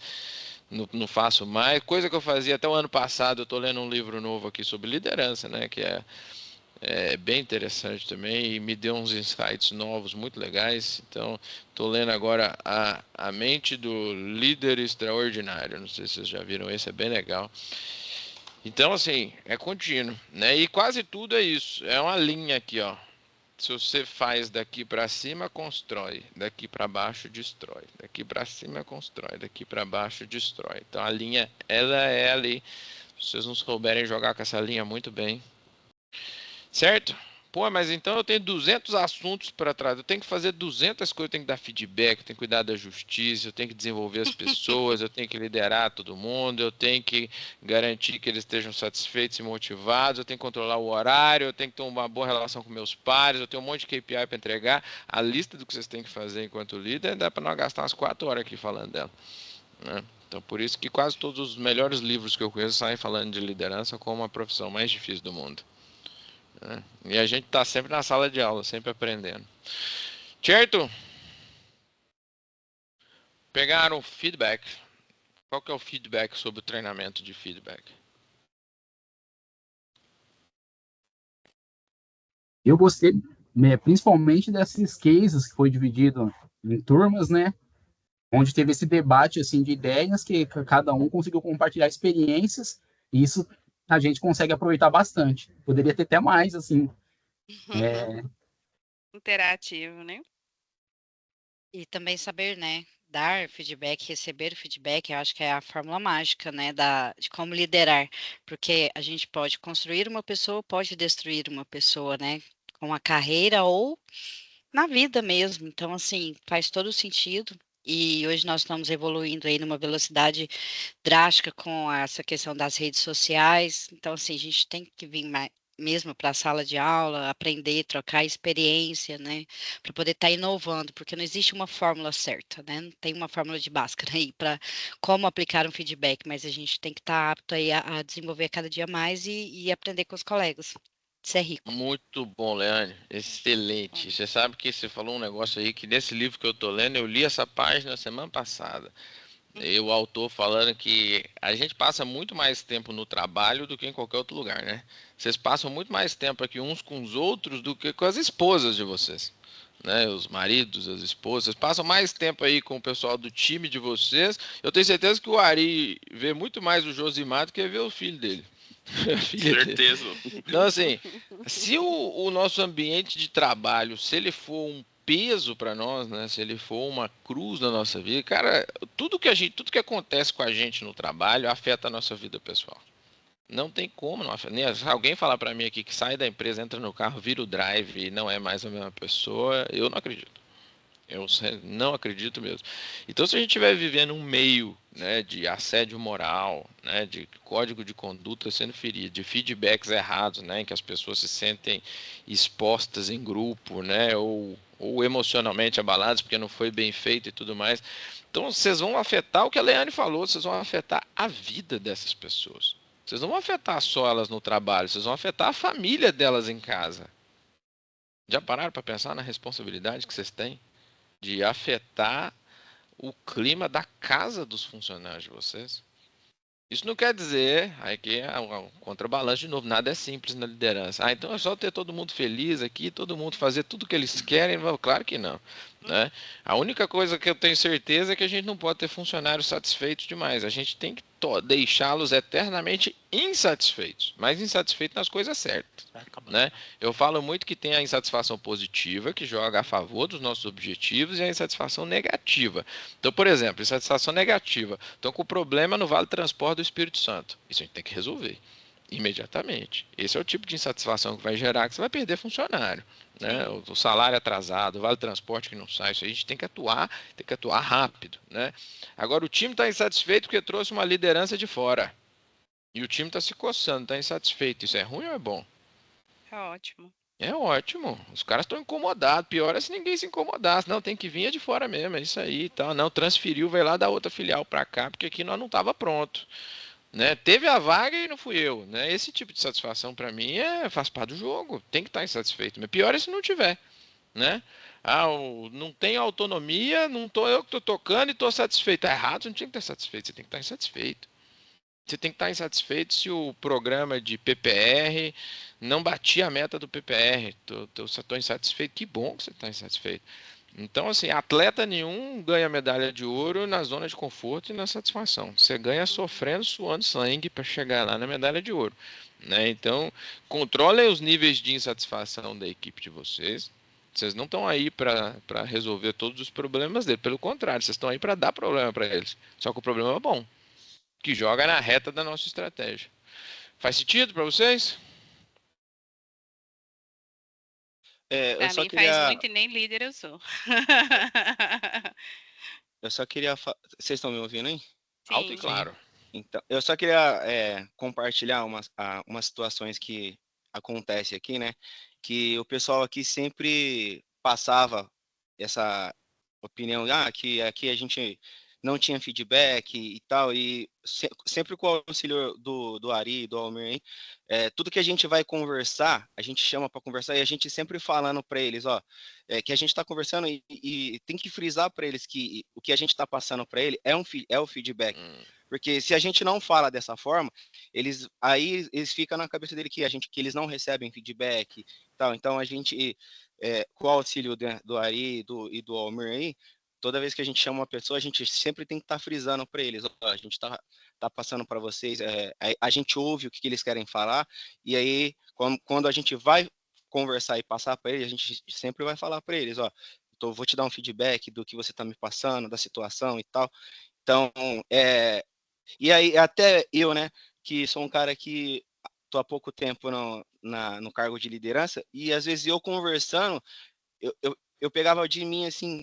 Não faço mais. Coisa que eu fazia até o ano passado, eu estou lendo um livro novo aqui sobre liderança, né? Que é bem interessante também e me deu uns insights novos muito legais. Então, estou lendo agora a Mente do Líder Extraordinário. Não sei se vocês já viram esse, é bem legal. Então, assim, é contínuo, né? E quase tudo é isso. É uma linha aqui, ó. Se você faz daqui para cima, constrói. Daqui para baixo, destrói. Daqui para cima, constrói. Daqui para baixo, destrói. Então a linha, ela é ali. Se vocês não souberem jogar com essa linha muito bem. Certo? Pô, mas então eu tenho 200 assuntos para trás. Eu tenho que fazer 200 coisas. Eu tenho que dar feedback, eu tenho que cuidar da justiça, eu tenho que desenvolver as pessoas, eu tenho que liderar todo mundo, eu tenho que garantir que eles estejam satisfeitos e motivados, eu tenho que controlar o horário, eu tenho que ter uma boa relação com meus pares, eu tenho um monte de KPI para entregar. A lista do que vocês têm que fazer enquanto líder dá para nós gastar umas 4 horas aqui falando dela. Né? Então, por isso que quase todos os melhores livros que eu conheço saem falando de liderança como a profissão mais difícil do mundo. E a gente está sempre na sala de aula, sempre aprendendo. Certo? Pegaram o feedback. Qual que é o feedback sobre o treinamento de feedback? Eu gostei, principalmente desses cases que foi dividido em turmas, né? Onde teve esse debate assim de ideias que cada um conseguiu compartilhar experiências. E isso a gente consegue aproveitar bastante. Poderia ter até mais, assim. Interativo, né? E também saber, né, dar feedback, receber feedback, eu acho que é a fórmula mágica, né, de como liderar, porque a gente pode construir uma pessoa, pode destruir uma pessoa, né, com a carreira ou na vida mesmo. Então, assim, faz todo sentido. E hoje nós estamos evoluindo aí numa velocidade drástica com essa questão das redes sociais. Então, assim, a gente tem que vir mesmo para a sala de aula, aprender, trocar experiência, né, para poder estar inovando, porque não existe uma fórmula certa, né, não tem uma fórmula de Bhaskara aí para como aplicar um feedback, mas a gente tem que estar apto aí a desenvolver cada dia mais e aprender com os colegas. Isso é rico. Muito bom, Leane. Excelente. Você sabe que você falou um negócio aí que nesse livro que eu tô lendo, eu li essa página semana passada. E o autor falando que a gente passa muito mais tempo no trabalho do que em qualquer outro lugar, né? Vocês passam muito mais tempo aqui uns com os outros do que com as esposas de vocês, né? Os maridos, as esposas. Vocês passam mais tempo aí com o pessoal do time de vocês. Eu tenho certeza que o Ari vê muito mais o Josimar do que vê o filho dele. Certeza. Então, assim, se o nosso ambiente de trabalho, se ele for um peso para nós, né? Se ele for uma cruz na nossa vida, cara, tudo que acontece com a gente no trabalho afeta a nossa vida pessoal. Não tem como não afetar. Se alguém falar para mim aqui que sai da empresa, entra no carro, vira o drive e não é mais a mesma pessoa, eu não acredito. Eu não acredito mesmo. Então, se a gente estiver vivendo um meio, né, de assédio moral, né, de código de conduta sendo ferido, de feedbacks errados, né, em que as pessoas se sentem expostas em grupo, né, ou emocionalmente abaladas porque não foi bem feito e tudo mais, então vocês vão afetar o que a Leane falou, vocês vão afetar a vida dessas pessoas. Vocês não vão afetar só elas no trabalho, vocês vão afetar a família delas em casa. Já pararam para pensar na responsabilidade que vocês têm de afetar o clima da casa dos funcionários de vocês? Isso não quer dizer, aí que é um contrabalanço de novo, nada é simples na liderança. Então é só ter todo mundo feliz aqui, todo mundo fazer tudo que eles querem? Claro que não, né? A única coisa que eu tenho certeza é que a gente não pode ter funcionários satisfeitos demais. A gente tem que deixá-los eternamente insatisfeitos, mas insatisfeitos nas coisas certas, né? Eu falo muito que tem a insatisfação positiva, que joga a favor dos nossos objetivos, e a insatisfação negativa. Então, por exemplo, insatisfação negativa. Então, com problema no Vale Transporte do Espírito Santo. Isso a gente tem que resolver imediatamente. Esse é o tipo de insatisfação que vai gerar que você vai perder funcionário, né? O salário atrasado, o Vale Transporte que não sai, isso aí a gente tem que atuar rápido, né? Agora, o time está insatisfeito porque trouxe uma liderança de fora. E o time está se coçando, está insatisfeito. Isso é ruim ou é bom? É ótimo. É ótimo. Os caras estão incomodados. Pior é se ninguém se incomodasse. Não, tem que vir de fora mesmo, é isso aí e tal. Não, transferiu, vai lá da outra filial para cá, porque aqui nós não estava pronto, né? Teve a vaga e não fui eu, né? Esse tipo de satisfação para mim faz parte do jogo. Tem que estar insatisfeito. Mas pior é se não tiver, né? Não tem autonomia, não tô eu que estou tocando e estou satisfeito. Tá errado, você não tinha que estar satisfeito, você tem que estar insatisfeito. Você tem que estar insatisfeito se o programa de PPR não batia a meta do PPR. Estou insatisfeito. Que bom que você está insatisfeito. Então, assim, atleta nenhum ganha medalha de ouro na zona de conforto e na satisfação. Você ganha sofrendo, suando sangue para chegar lá na medalha de ouro, né? Então, controlem os níveis de insatisfação da equipe de vocês. Vocês não estão aí para resolver todos os problemas dele. Pelo contrário, vocês estão aí para dar problema para eles. Só que o problema é bom, que joga na reta da nossa estratégia. Faz sentido para vocês? Pra mim faz muito e nem líder eu sou. Eu só queria... Vocês estão me ouvindo, hein? Sim. Alto e claro. Então, eu só queria compartilhar umas situações que acontecem aqui, né? Que o pessoal aqui sempre passava essa opinião, que aqui a gente não tinha feedback e tal, e sempre com o auxílio do Ari, do Almir, tudo que a gente vai conversar, a gente chama para conversar e a gente sempre falando para eles, que a gente está conversando e tem que frisar para eles que o que a gente está passando para ele é o feedback. Porque se a gente não fala dessa forma, eles ficam na cabeça dele que eles não recebem feedback e tal. Então a gente, com o auxílio do Ari e do Almir aí, toda vez que a gente chama uma pessoa, a gente sempre tem que estar frisando para eles, a gente tá passando para vocês, a gente ouve o que eles querem falar, e aí, quando a gente vai conversar e passar para eles, a gente sempre vai falar para eles, vou te dar um feedback do que você está me passando, da situação e tal. Então, e aí, até eu, né, que sou um cara que estou há pouco tempo no cargo de liderança, e às vezes eu conversando, eu pegava de mim assim,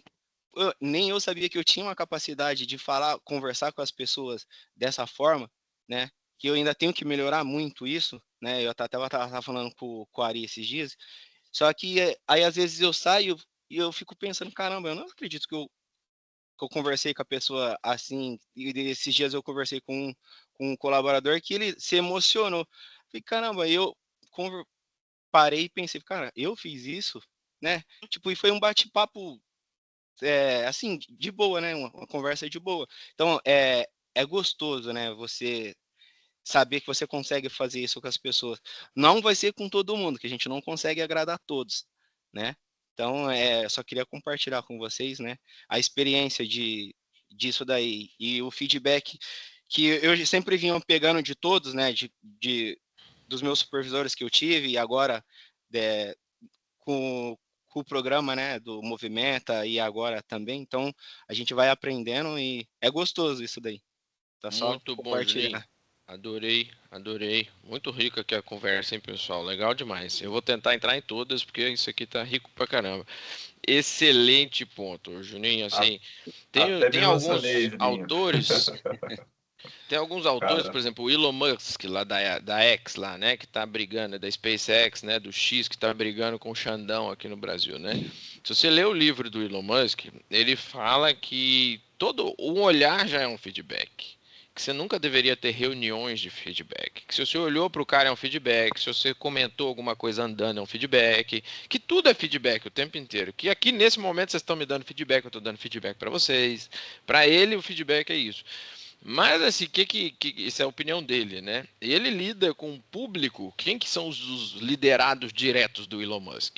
nem eu sabia que eu tinha uma capacidade de conversar com as pessoas dessa forma, né? que eu ainda tenho que melhorar muito isso, né? Eu até tava falando com o Ari esses dias. Só que aí às vezes eu saio e eu fico pensando, caramba, eu não acredito que eu conversei com a pessoa assim, e esses dias eu conversei com um colaborador que ele se emocionou. Falei, caramba, eu parei e pensei, cara, eu fiz isso, né? Tipo, e foi um bate-papo assim, de boa, né? Uma conversa de boa. Então, é gostoso, né? Você saber que você consegue fazer isso com as pessoas. Não vai ser com todo mundo, que a gente não consegue agradar todos, né? Então, só queria compartilhar com vocês, né, a experiência disso daí e o feedback que eu sempre vinha pegando de todos, né, dos meus supervisores que eu tive e agora com o programa, né, do Movimenta e agora também. Então, a gente vai aprendendo e é gostoso isso daí. Tá só Muito bom, Juninho. Adorei. Muito rica aqui a conversa, hein, pessoal? Legal demais. Eu vou tentar entrar em todas, porque isso aqui tá rico pra caramba. Excelente ponto, Juninho. Assim, tem alguns autores. Tem alguns autores, por exemplo, o Elon Musk, lá da X, lá, né, que tá brigando, da SpaceX, né, do X, que tá brigando com o Xandão aqui no Brasil, né? Se você ler o livro do Elon Musk, ele fala que todo o olhar já é um feedback. Que você nunca deveria ter reuniões de feedback. Que se você olhou para o cara é um feedback, se você comentou alguma coisa andando é um feedback, que tudo é feedback o tempo inteiro. Que aqui nesse momento vocês estão me dando feedback, eu estou dando feedback para vocês. Para ele o feedback é isso. Mas assim, isso é a opinião dele, né? Ele lida com o público, quem que são os liderados diretos do Elon Musk?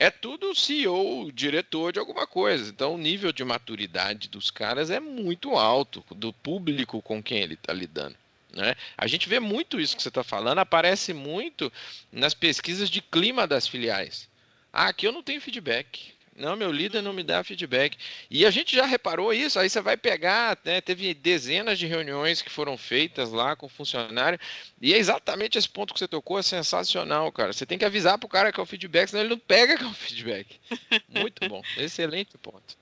É tudo CEO, diretor de alguma coisa. Então, o nível de maturidade dos caras é muito alto, do público com quem ele está lidando, né? A gente vê muito isso que você está falando, aparece muito nas pesquisas de clima das filiais. Aqui eu não tenho feedback. Não, meu líder não me dá feedback. E a gente já reparou isso, aí você vai pegar, né, teve dezenas de reuniões que foram feitas lá com funcionário, e é exatamente esse ponto que você tocou, é sensacional, cara. Você tem que avisar pro cara que é o feedback, senão ele não pega que é o feedback. Muito bom, excelente ponto.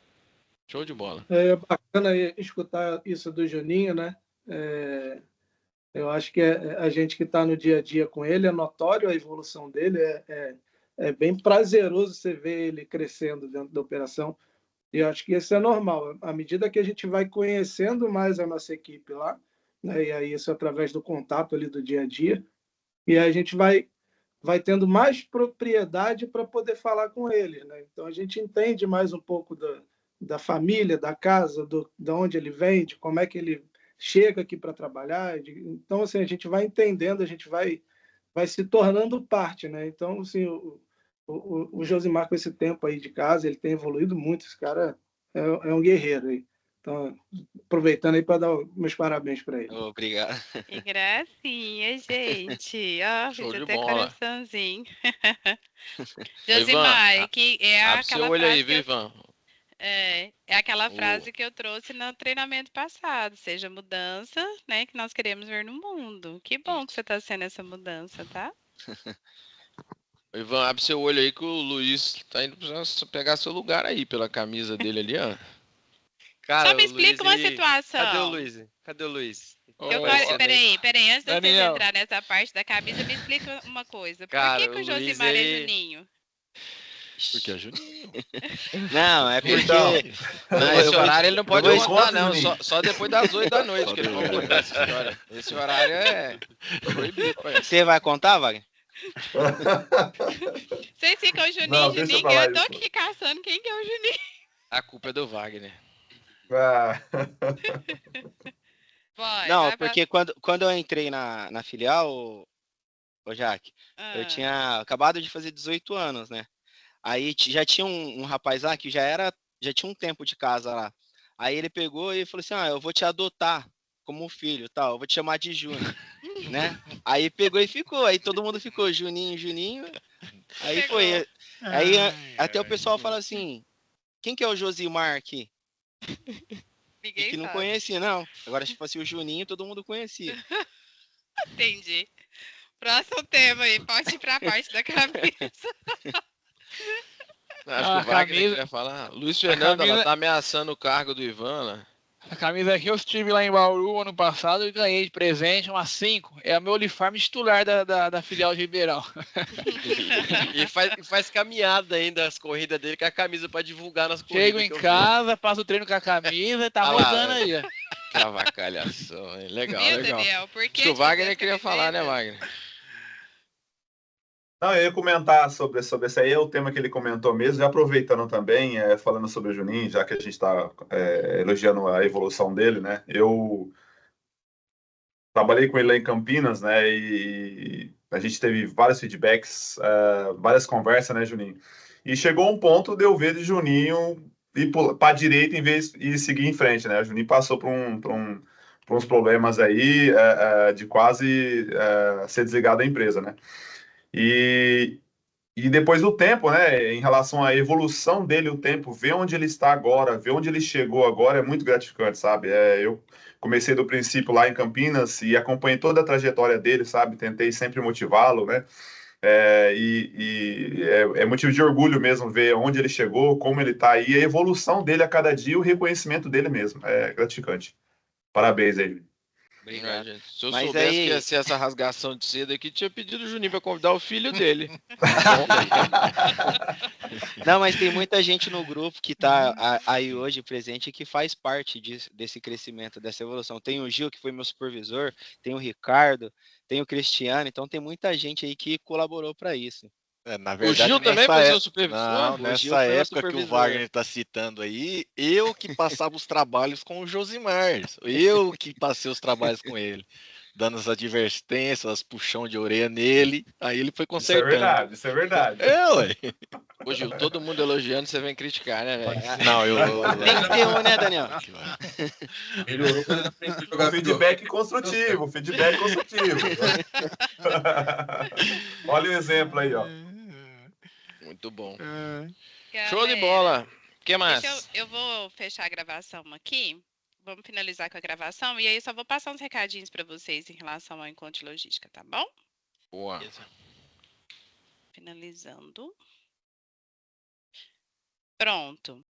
Show de bola. É bacana escutar isso do Juninho, né? Eu acho que a gente que está no dia a dia com ele, é notório a evolução dele, é bem prazeroso você ver ele crescendo dentro da operação. E eu acho que isso é normal. À medida que a gente vai conhecendo mais a nossa equipe lá, né, e aí isso através do contato ali do dia a dia, e aí a gente vai tendo mais propriedade para poder falar com eles, né? Então a gente entende mais um pouco da família, da casa, de onde ele vem, de como é que ele chega aqui para trabalhar. Então, assim, a gente vai entendendo, a gente vai se tornando parte, né? Então, assim, o Josimar, com esse tempo aí de casa, ele tem evoluído muito. Esse cara é um guerreiro aí. Então, aproveitando aí para dar meus parabéns para ele. Obrigado. Que gracinha, gente. Ó, Show fiz de até bola. coraçãozinho. Ivan, Josimar, que é abre seu aquela olho frase aí, viu, que Ivan? é aquela frase que eu trouxe no treinamento passado, seja mudança, né, que nós queremos ver no mundo. Que bom que você está sendo essa mudança, tá? Ivan, abre seu olho aí que o Luiz tá indo pegar seu lugar aí, pela camisa dele ali, ó. Cara, Só me explica uma situação. Cadê o Luiz? Peraí, antes de vocês entrar nessa parte da camisa, me explica uma coisa. Por que o Josimar é Juninho? Porque é Juninho. Não, é porque... Esse horário ele não pode contar, não. Só depois das 8 da noite que ele pode contar essa história. Esse horário é proibido. Você vai contar, Wagner? Vocês ficam Juninho, Juninho, eu tô aqui caçando quem que é o Juninho. A culpa é do Wagner. Não, porque quando eu entrei na filial, ô Jaque, eu tinha acabado de fazer 18 anos, né? Aí já tinha um rapaz lá que já tinha um tempo de casa lá. Aí ele pegou e falou assim, eu vou te adotar como filho, tal, eu vou te chamar de Júnior, né? Aí pegou e ficou, aí todo mundo ficou Juninho, aí foi. Aí até o pessoal fala assim, quem que é o Josimar aqui? Ninguém que não sabe. conhecia, não. Agora, se fosse o Juninho, todo mundo conhecia. Entendi. Próximo tema aí, pode ir pra parte da camisa. Acho que o Wagner queria falar. Luiz Fernando, ela tá ameaçando o cargo do Ivan, né? A camisa aqui eu estive lá em Bauru ano passado e ganhei de presente umas 5. É o meu uniforme titular da filial de Ribeirão. E faz caminhada ainda as corridas dele com a camisa para divulgar nas corridas. Chego em casa, faço o treino com a camisa e tá rodando aí. Que avacalhação, hein? Legal, Viu, legal. Daniel? Por que Acho que o de Wagner usar queria falar, né, Wagner? Não, eu ia comentar sobre esse aí, é o tema que ele comentou mesmo, já aproveitando também, falando sobre o Juninho, já que a gente está elogiando a evolução dele, né? Eu trabalhei com ele lá em Campinas, né? E a gente teve vários feedbacks, várias conversas, né, Juninho? E chegou um ponto de eu ver de Juninho ir para a direita em vez de seguir em frente, né? O Juninho passou por uns problemas aí de quase ser desligado da empresa, né? E depois do tempo, né, em relação à evolução dele, o tempo, ver onde ele está agora, ver onde ele chegou agora é muito gratificante, sabe? Eu comecei do princípio lá em Campinas e acompanhei toda a trajetória dele, sabe? Tentei sempre motivá-lo, né? É motivo de orgulho mesmo ver onde ele chegou, como ele está aí, a evolução dele a cada dia, o reconhecimento dele mesmo. É gratificante. Parabéns aí. Obrigado. Gente. Se eu Mas soubesse aí... que ia ser essa rasgação de seda aqui, tinha pedido o Juninho para convidar o filho dele. Não, mas tem muita gente no grupo que está aí hoje presente que faz parte desse crescimento, dessa evolução. Tem o Gil, que foi meu supervisor, tem o Ricardo, tem o Cristiano, então tem muita gente aí que colaborou para isso. Na verdade, o Gil também foi seu supervisor? Não, nessa época que o Wagner está citando aí, eu que passava os trabalhos com o Josimar. Eu que passei os trabalhos com ele. Dando as advertências, as puxão de orelha nele, aí ele foi consertando. Isso é verdade. Ué. Ô, Gil, todo mundo elogiando, você vem criticar, né, velho? Não, Tem que ter um, né, Daniel? Melhorou quando ele aprendeu a jogar feedback construtivo. Olha o exemplo aí, ó. Muito bom. Galera, Show de bola. O que mais? Eu vou fechar a gravação aqui. Vamos finalizar com a gravação. E aí só vou passar uns recadinhos para vocês em relação ao encontro de logística, tá bom? Boa. Finalizando. Pronto.